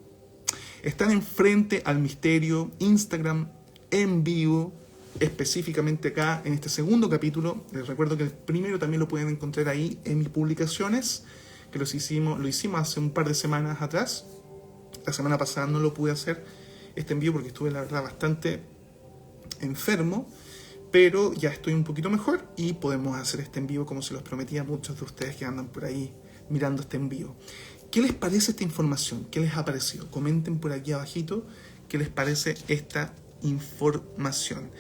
Están en Frente al Misterio, Instagram, en vivo, específicamente acá en este segundo capítulo. Les recuerdo que el primero también lo pueden encontrar ahí en mis publicaciones, que lo hicimos hace un par de semanas atrás. La semana pasada no lo pude hacer este envío porque estuve, la verdad, bastante enfermo, pero ya estoy un poquito mejor y podemos hacer este envío como se los prometía a muchos de ustedes que andan por ahí mirando este envío. ¿Qué les parece esta información? ¿Qué les ha parecido? Comenten por aquí abajito qué les parece esta información.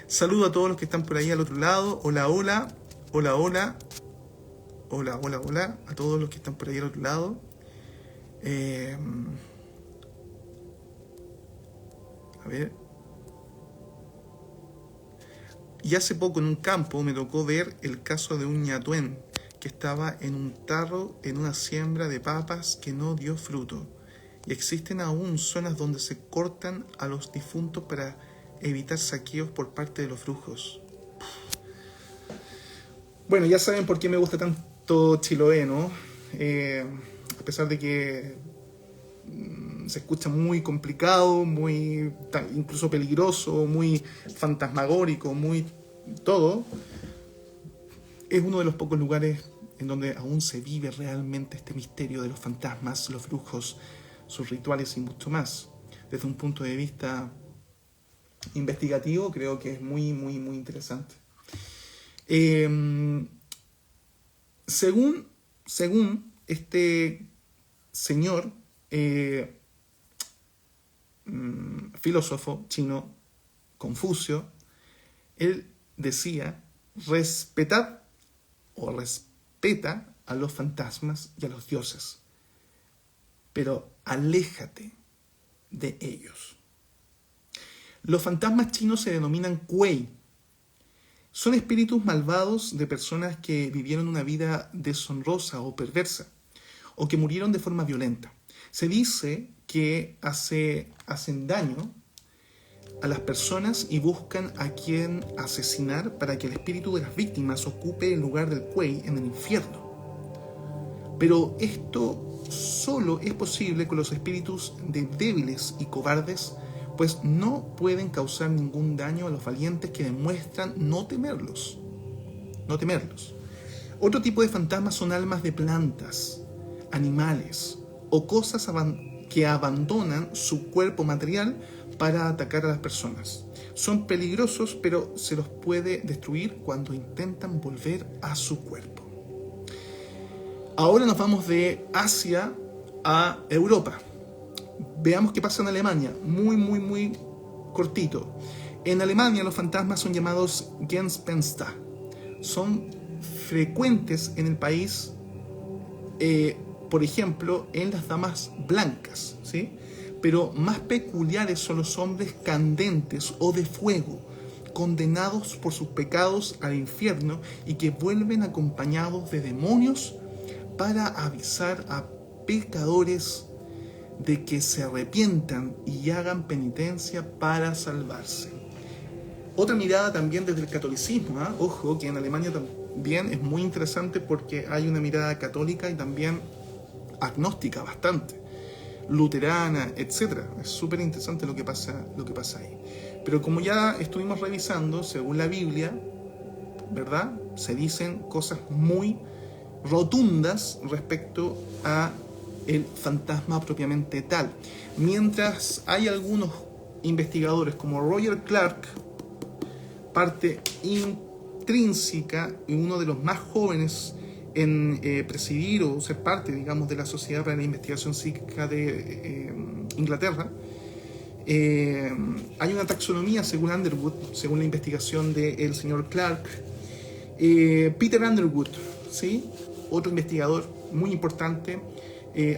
Saludo a todos los que están por ahí al otro lado. Hola, hola, hola, hola, hola, hola, hola, a todos los que están por ahí al otro lado. A ver. Y hace poco en un campo me tocó ver el caso de un ñatuen que estaba en un tarro en una siembra de papas que no dio fruto. Y existen aún zonas donde se cortan a los difuntos para evitar saqueos por parte de los brujos. Bueno, ya saben por qué me gusta tanto Chiloé, ¿no? A pesar de que se escucha muy complicado, muy incluso peligroso, muy fantasmagórico, muy todo, es uno de los pocos lugares en donde aún se vive realmente este misterio de los fantasmas, los brujos, sus rituales y mucho más. Desde un punto de vista investigativo creo que es muy, muy, muy interesante. Según este señor filósofo chino Confucio, él decía: respetad o respeta a los fantasmas y a los dioses, pero aléjate de ellos. Los fantasmas chinos se denominan kuei. Son espíritus malvados de personas que vivieron una vida deshonrosa o perversa, o que murieron de forma violenta. Se dice que hacen daño a las personas y buscan a quien asesinar para que el espíritu de las víctimas ocupe el lugar del kuei en el infierno. Pero esto solo es posible con los espíritus de débiles y cobardes, pues no pueden causar ningún daño a los valientes que demuestran no temerlos. Otro tipo de fantasmas son almas de plantas, animales o cosas que abandonan su cuerpo material para atacar a las personas. Son peligrosos, pero se los puede destruir cuando intentan volver a su cuerpo. Ahora nos vamos de Asia a Europa. Veamos qué pasa en Alemania. Muy, muy, muy cortito. En Alemania los fantasmas son llamados Gespenster. Son frecuentes en el país, por ejemplo, en las damas blancas, ¿sí? Pero más peculiares son los hombres candentes o de fuego, condenados por sus pecados al infierno y que vuelven acompañados de demonios para avisar a pecadores de que se arrepientan y hagan penitencia para salvarse. Otra mirada también desde el catolicismo, ¿eh? Ojo, que en Alemania también es muy interesante porque hay una mirada católica y también agnóstica bastante, luterana, etc. Es súper interesante lo que pasa ahí. Pero como ya estuvimos revisando, según la Biblia, ¿verdad?, se dicen cosas muy rotundas respecto a el fantasma propiamente tal. Mientras hay algunos investigadores como Roger Clark, parte intrínseca y uno de los más jóvenes en presidir o ser parte, digamos, de la Sociedad para la Investigación Psíquica de Inglaterra, Hay una taxonomía según Underwood, según la investigación del señor Clark. Peter Underwood, ¿sí? Otro investigador muy importante,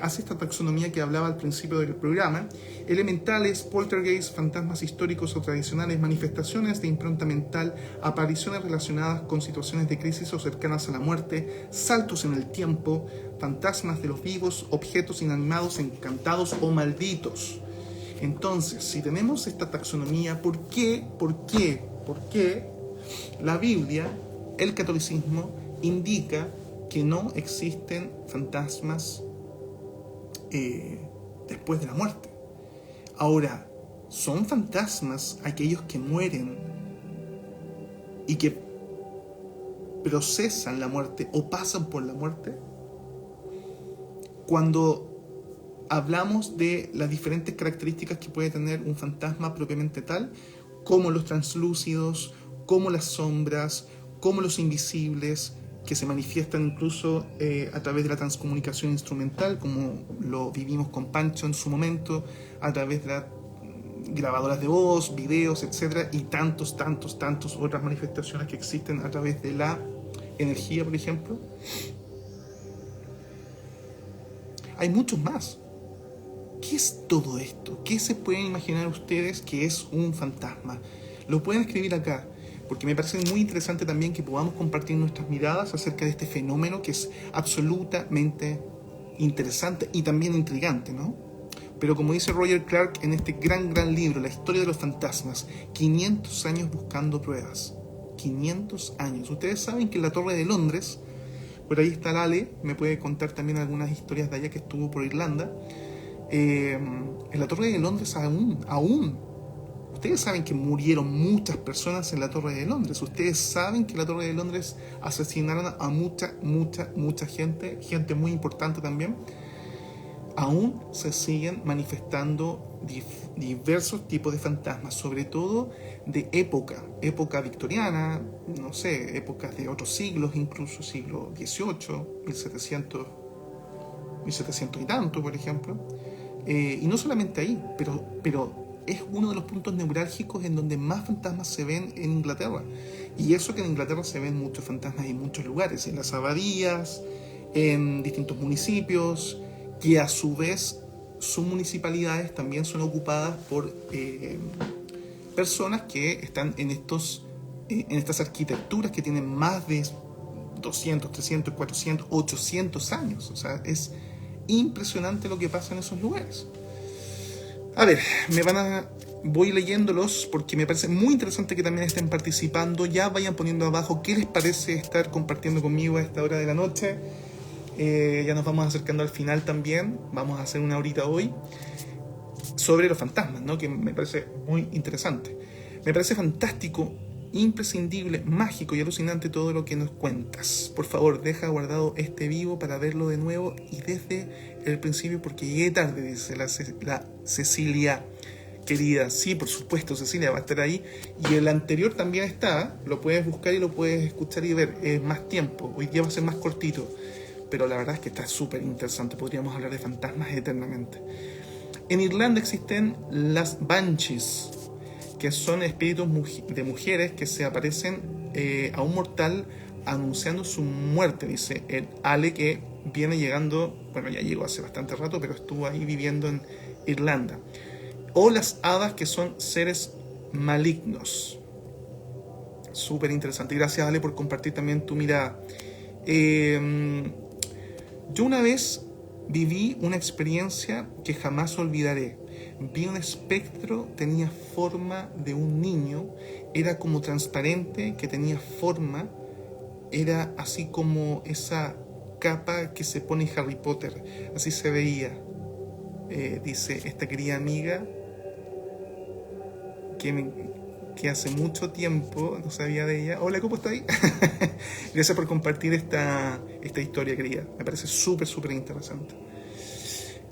hace esta taxonomía que hablaba al principio del programa: elementales, poltergeist, fantasmas históricos o tradicionales, manifestaciones de impronta mental, apariciones relacionadas con situaciones de crisis o cercanas a la muerte, saltos en el tiempo, fantasmas de los vivos, objetos inanimados, encantados o malditos. Entonces, si tenemos esta taxonomía, ¿por qué la Biblia, el catolicismo, indica que no existen fantasmas después de la muerte? Ahora, ¿son fantasmas aquellos que mueren y que procesan la muerte o pasan por la muerte? Cuando hablamos de las diferentes características que puede tener un fantasma propiamente tal, como los translúcidos, como las sombras, como los invisibles, que se manifiestan incluso a través de la transcomunicación instrumental, como lo vivimos con Pancho en su momento, a través de las grabadoras de voz, videos, etc. Y tantos otras manifestaciones que existen a través de la energía, por ejemplo. Hay muchos más. ¿Qué es todo esto? ¿Qué se pueden imaginar ustedes que es un fantasma? Lo pueden escribir acá, porque me parece muy interesante también que podamos compartir nuestras miradas acerca de este fenómeno que es absolutamente interesante y también intrigante, ¿no? Pero como dice Roger Clark en este gran libro, La historia de los fantasmas, 500 años buscando pruebas. 500 años. Ustedes saben que en la Torre de Londres, por ahí está Lale, me puede contar también algunas historias de allá que estuvo por Irlanda. En la Torre de Londres aún ustedes saben que murieron muchas personas en la Torre de Londres. Ustedes saben que en la Torre de Londres asesinaron a mucha gente muy importante también. Aún se siguen manifestando diversos tipos de fantasmas, sobre todo de época victoriana, no sé, épocas de otros siglos, incluso siglo XVIII, 1700 y tanto, por ejemplo. Y no solamente ahí, pero es uno de los puntos neurálgicos en donde más fantasmas se ven en Inglaterra. Y eso que en Inglaterra se ven muchos fantasmas en muchos lugares, en las abadías, en distintos municipios, que a su vez sus municipalidades también son ocupadas por personas que están en estas arquitecturas que tienen más de 200, 300, 400, 800 años. O sea, es impresionante lo que pasa en esos lugares. A ver, voy leyéndolos porque me parece muy interesante que también estén participando. Ya vayan poniendo abajo qué les parece estar compartiendo conmigo a esta hora de la noche. Ya nos vamos acercando al final también. Vamos a hacer una horita hoy sobre los fantasmas, ¿no? Que me parece muy interesante. Me parece fantástico, imprescindible, mágico y alucinante todo lo que nos cuentas. Por favor, deja guardado este vivo para verlo de nuevo y desde el principio, porque llegué tarde, dice la Cecilia querida. Sí, por supuesto, Cecilia va a estar ahí. Y el anterior también está, lo puedes buscar y lo puedes escuchar y ver. Es más tiempo, hoy día va a ser más cortito, pero la verdad es que está súper interesante. Podríamos hablar de fantasmas eternamente. En Irlanda existen las banshees, que son espíritus de mujeres que se aparecen a un mortal anunciando su muerte, dice el Ale, que viene llegando, bueno, ya llegó hace bastante rato, pero estuvo ahí viviendo en Irlanda. O las hadas, que son seres malignos. Súper interesante. Gracias, Ale, por compartir también tu mirada. Yo una vez viví una experiencia que jamás olvidaré. Vi un espectro, tenía forma de un niño, era como transparente, que tenía forma, era así como esa capa que se pone en Harry Potter, así se veía. Dice esta querida amiga que hace mucho tiempo no sabía de ella. Hola, ¿cómo está ahí? Gracias por compartir esta historia, querida. Me parece súper interesante.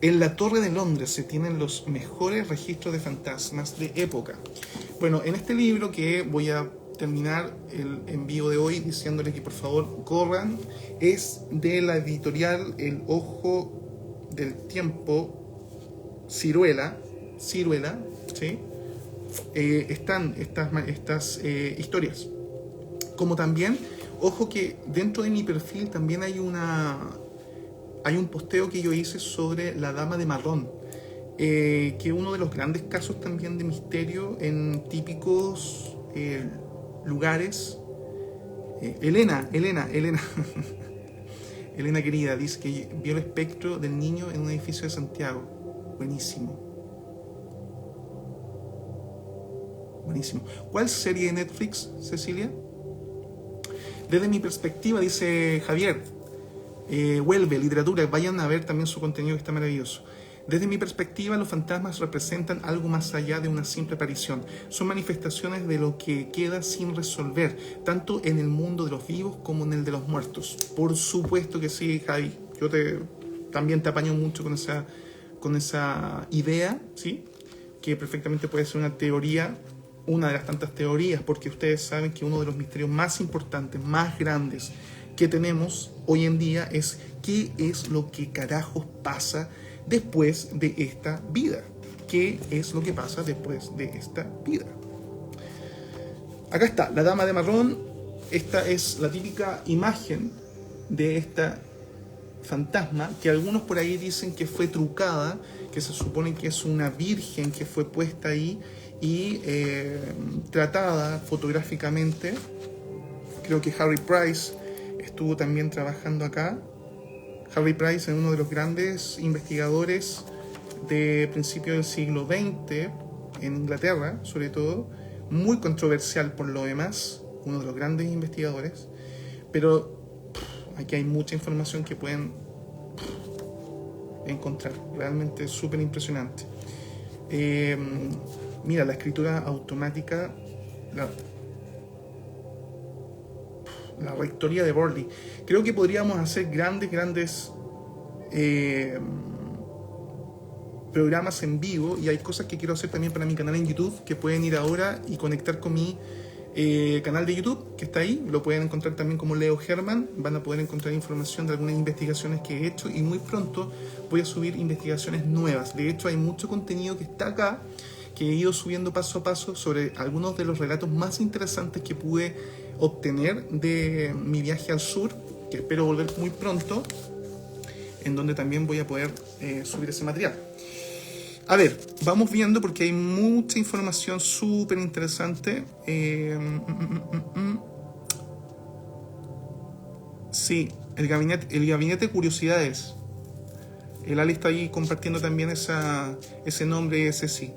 En la Torre de Londres se tienen los mejores registros de fantasmas de época. Bueno, en este libro, que voy a terminar el envío de hoy diciéndole que por favor corran, es de la editorial El Ojo del Tiempo, Ciruela, ¿sí? Están estas historias. Como también, ojo que dentro de mi perfil también hay un posteo que yo hice sobre la Dama de Marrón, que es uno de los grandes casos también de misterio en típicos lugares. Elena Elena querida, dice que vio el espectro del niño en un edificio de Santiago. Buenísimo. Buenísimo. ¿Cuál serie de Netflix, Cecilia? Desde mi perspectiva, dice Javier, Huelve, literatura, vayan a ver también su contenido que está maravilloso. Desde mi perspectiva, los fantasmas representan algo más allá de una simple aparición. Son manifestaciones de lo que queda sin resolver, tanto en el mundo de los vivos como en el de los muertos. Por supuesto que sí, Javi. Yo también te apaño mucho con esa idea, ¿sí? Que perfectamente puede ser una teoría, una de las tantas teorías, porque ustedes saben que uno de los misterios más importantes, más grandes que tenemos hoy en día es qué es lo que carajos pasa después de esta vida. ¿Qué es lo que pasa después de esta vida? Acá está, la Dama de Marrón. Esta es la típica imagen de esta fantasma, que algunos por ahí dicen que fue trucada, que se supone que es una virgen que fue puesta ahí y tratada fotográficamente. Creo que Harry Price estuvo también trabajando acá. Harry Price es uno de los grandes investigadores de principios del siglo XX, en Inglaterra sobre todo, muy controversial por lo demás, uno de los grandes investigadores, pero aquí hay mucha información que pueden encontrar, realmente súper impresionante. Mira, la escritura automática, la rectoría de Borley. Creo que podríamos hacer grandes programas en vivo, y hay cosas que quiero hacer también para mi canal en YouTube, que pueden ir ahora y conectar con mi canal de YouTube, que está ahí. Lo pueden encontrar también como Leo Herman. Van a poder encontrar información de algunas investigaciones que he hecho, y muy pronto voy a subir investigaciones nuevas. De hecho, hay mucho contenido que está acá, que he ido subiendo paso a paso sobre algunos de los relatos más interesantes que pude obtener de mi viaje al sur, que espero volver muy pronto, en donde también voy a poder subir ese material. A ver, vamos viendo, porque hay mucha información súper interesante. Sí, el gabinete de curiosidades. El Ali está ahí compartiendo también ese nombre, ese sí.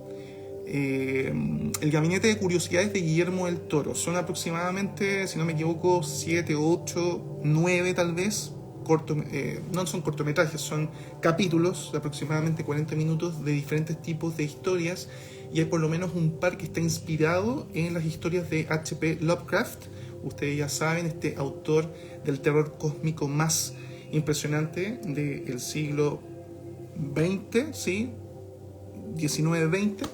El gabinete de curiosidades de Guillermo del Toro. Son aproximadamente, si no me equivoco, 7, 8, 9 tal vez. No son cortometrajes, son capítulos de aproximadamente 40 minutos de diferentes tipos de historias, y hay por lo menos un par que está inspirado en las historias de H.P. Lovecraft. Ustedes ya saben, este autor del terror cósmico más impresionante del siglo XX, ¿sí? 19-20,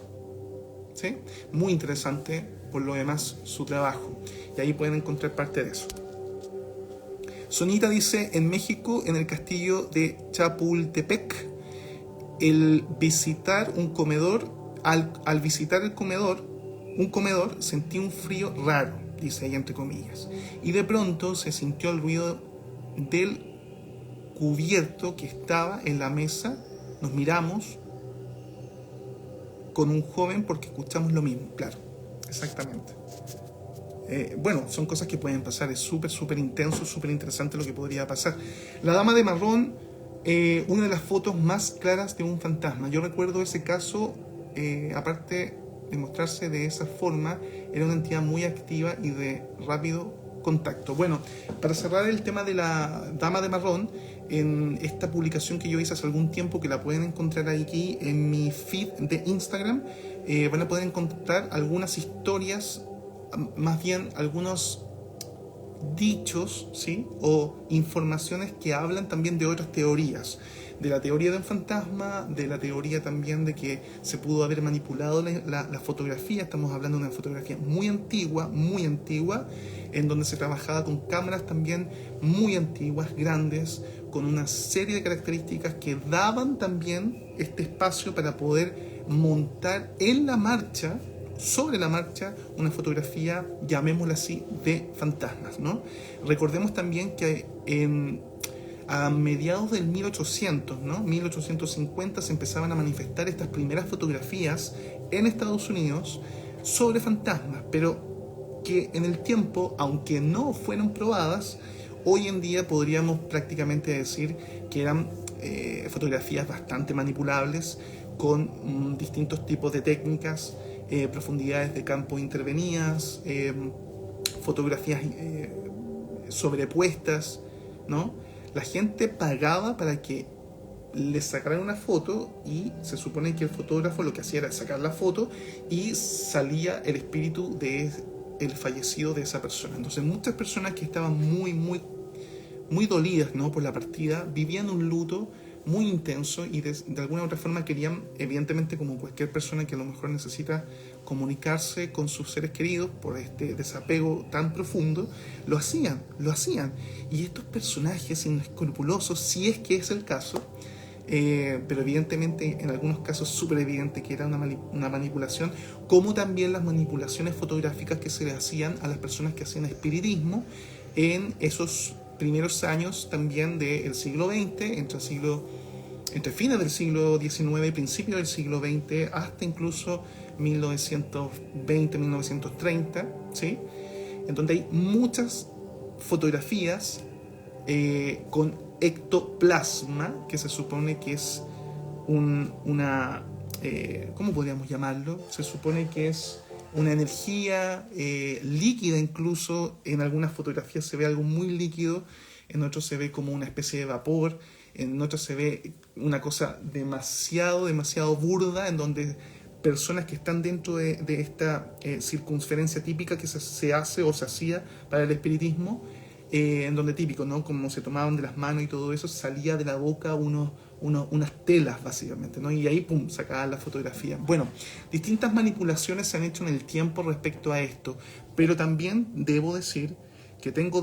¿sí? Muy interesante por lo demás su trabajo, y ahí pueden encontrar parte de eso. Sonita dice, en México, en el castillo de Chapultepec, al visitar un comedor, sentí un frío raro, dice ahí entre comillas, y de pronto se sintió el ruido del cubierto que estaba en la mesa. Nos miramos con un joven porque escuchamos lo mismo. Claro, exactamente. Bueno, son cosas que pueden pasar. Es súper intenso, súper interesante lo que podría pasar. La Dama de Marrón, una de las fotos más claras de un fantasma. Yo recuerdo ese caso, aparte de mostrarse de esa forma, era una entidad muy activa y de rápido contacto. Bueno, para cerrar el tema de la Dama de Marrón, en esta publicación que yo hice hace algún tiempo, que la pueden encontrar aquí en mi feed de Instagram, van a poder encontrar algunas historias, más bien algunos dichos, ¿sí? O informaciones que hablan también de otras teorías, de la teoría de un fantasma, de la teoría también de que se pudo haber manipulado la fotografía. Estamos hablando de una fotografía muy antigua, en donde se trabajaba con cámaras también muy antiguas, grandes, con una serie de características que daban también este espacio para poder montar en la marcha, sobre la marcha, una fotografía, llamémosla así, de fantasmas, ¿no? Recordemos también que a mediados del 1800, ¿no? 1850 se empezaban a manifestar estas primeras fotografías en Estados Unidos sobre fantasmas, pero que en el tiempo, aunque no fueron probadas, hoy en día podríamos prácticamente decir que eran fotografías bastante manipulables, con distintos tipos de técnicas, profundidades de campo intervenidas, fotografías sobrepuestas, ¿no? La gente pagaba para que le sacaran una foto y se supone que el fotógrafo lo que hacía era sacar la foto y salía el espíritu de el fallecido de esa persona. Entonces muchas personas que estaban muy dolidas, ¿no?, por la partida, vivían un luto muy intenso y de alguna u otra forma querían, evidentemente como cualquier persona que a lo mejor necesita comunicarse con sus seres queridos por este desapego tan profundo, lo hacían. Y estos personajes inescrupulosos, si es que es el caso, pero evidentemente en algunos casos súper evidente que era una manipulación, como también las manipulaciones fotográficas que se le hacían a las personas que hacían espiritismo en esos primeros años también del siglo XX, entre fines del siglo XIX y principios del siglo XX, hasta incluso 1920, 1930, ¿sí? En donde hay muchas fotografías con ectoplasma, que se supone que es una ¿cómo podríamos llamarlo? Se supone que es una energía líquida, incluso en algunas fotografías se ve algo muy líquido, en otros se ve como una especie de vapor, en otros se ve una cosa demasiado burda, en donde personas que están dentro de esta circunferencia típica que se hace o se hacía para el espiritismo, en donde típico, ¿no?, como se tomaban de las manos y todo eso, salía de la boca unas telas básicamente, ¿no? Y ahí pum, sacaban la fotografía. Bueno, distintas manipulaciones se han hecho en el tiempo respecto a esto, pero también debo decir que tengo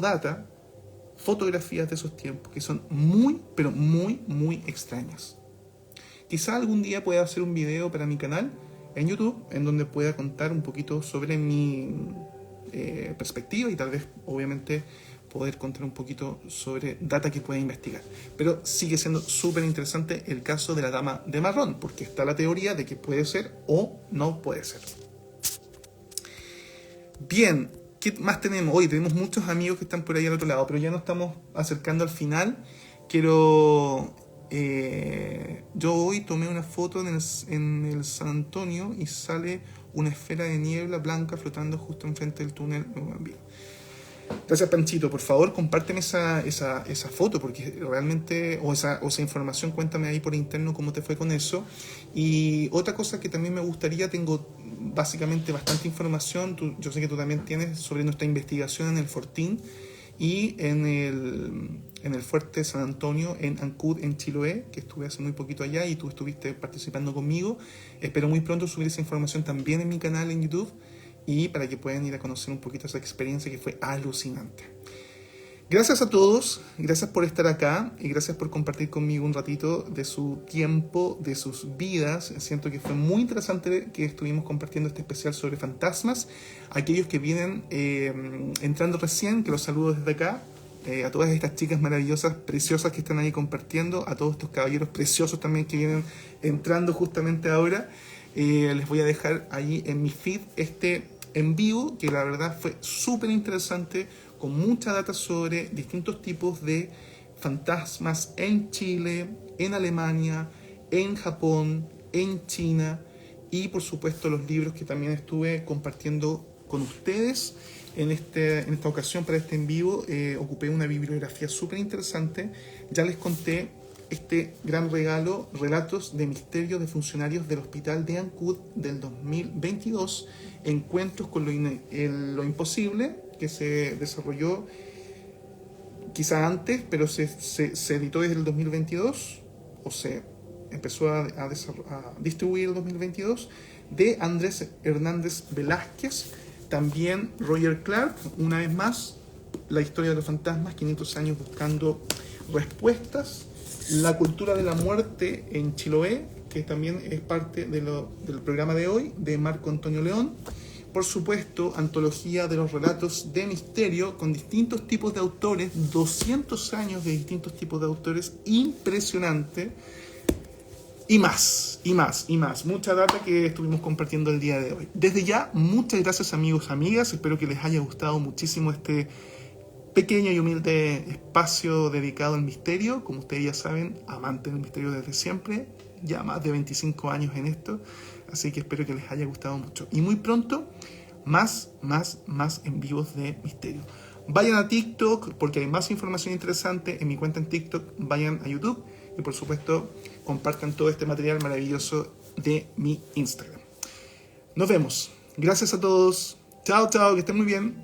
fotografías de esos tiempos que son muy extrañas. Quizá algún día pueda hacer un video para mi canal en YouTube en donde pueda contar un poquito sobre mi perspectiva y tal vez obviamente poder contar un poquito sobre data que pueda investigar. Pero sigue siendo súper interesante el caso de la dama de marrón, porque está la teoría de que puede ser o no puede ser. Bien, ¿qué más tenemos? Hoy tenemos muchos amigos que están por ahí al otro lado, pero ya nos estamos acercando al final. Yo hoy tomé una foto en el San Antonio y sale una esfera de niebla blanca flotando justo enfrente del túnel. Gracias, Panchito. Por favor, compárteme esa foto, porque realmente, o esa información, cuéntame ahí por interno cómo te fue con eso. Y otra cosa que también me gustaría, tengo básicamente bastante información, yo sé que tú también tienes, sobre nuestra investigación en el Fortín y en el Fuerte San Antonio, en Ancud, en Chiloé, que estuve hace muy poquito allá y tú estuviste participando conmigo. Espero muy pronto subir esa información también en mi canal en YouTube, y para que puedan ir a conocer un poquito esa experiencia que fue alucinante. Gracias a todos, gracias por estar acá y gracias por compartir conmigo un ratito de su tiempo, de sus vidas. Siento que fue muy interesante que estuvimos compartiendo este especial sobre fantasmas. Aquellos que vienen entrando recién, que los saludo desde acá. A todas estas chicas maravillosas, preciosas que están ahí compartiendo, a todos estos caballeros preciosos también que vienen entrando justamente ahora. Les voy a dejar ahí en mi feed este en vivo, que la verdad fue súper interesante, con mucha data sobre distintos tipos de fantasmas en Chile, en Alemania, en Japón, en China, y por supuesto los libros que también estuve compartiendo con ustedes. En esta ocasión, para este en vivo, ocupé una bibliografía súper interesante. Ya les conté este gran regalo, Relatos de Misterios de Funcionarios del Hospital de Ancud del 2022, Encuentros con lo Imposible, que se desarrolló quizá antes, pero se editó desde el 2022, o se empezó a distribuir en el 2022, de Andrés Hernández Velázquez. También Roger Clark, una vez más, La historia de los fantasmas, 500 años buscando respuestas. La cultura de la muerte en Chiloé, que también es parte del programa de hoy, de Marco Antonio León. Por supuesto, antología de los relatos de misterio con distintos tipos de autores, 200 años de distintos tipos de autores, impresionante. Y más. Mucha data que estuvimos compartiendo el día de hoy. Desde ya, muchas gracias amigos, amigas. Espero que les haya gustado muchísimo este pequeño y humilde espacio dedicado al misterio. Como ustedes ya saben, amante del misterio desde siempre. Ya más de 25 años en esto. Así que espero que les haya gustado mucho. Y muy pronto, más en vivos de misterio. Vayan a TikTok porque hay más información interesante en mi cuenta en TikTok. Vayan a YouTube y por supuesto compartan todo este material maravilloso de mi Instagram. Nos vemos. Gracias a todos. Chao, que estén muy bien.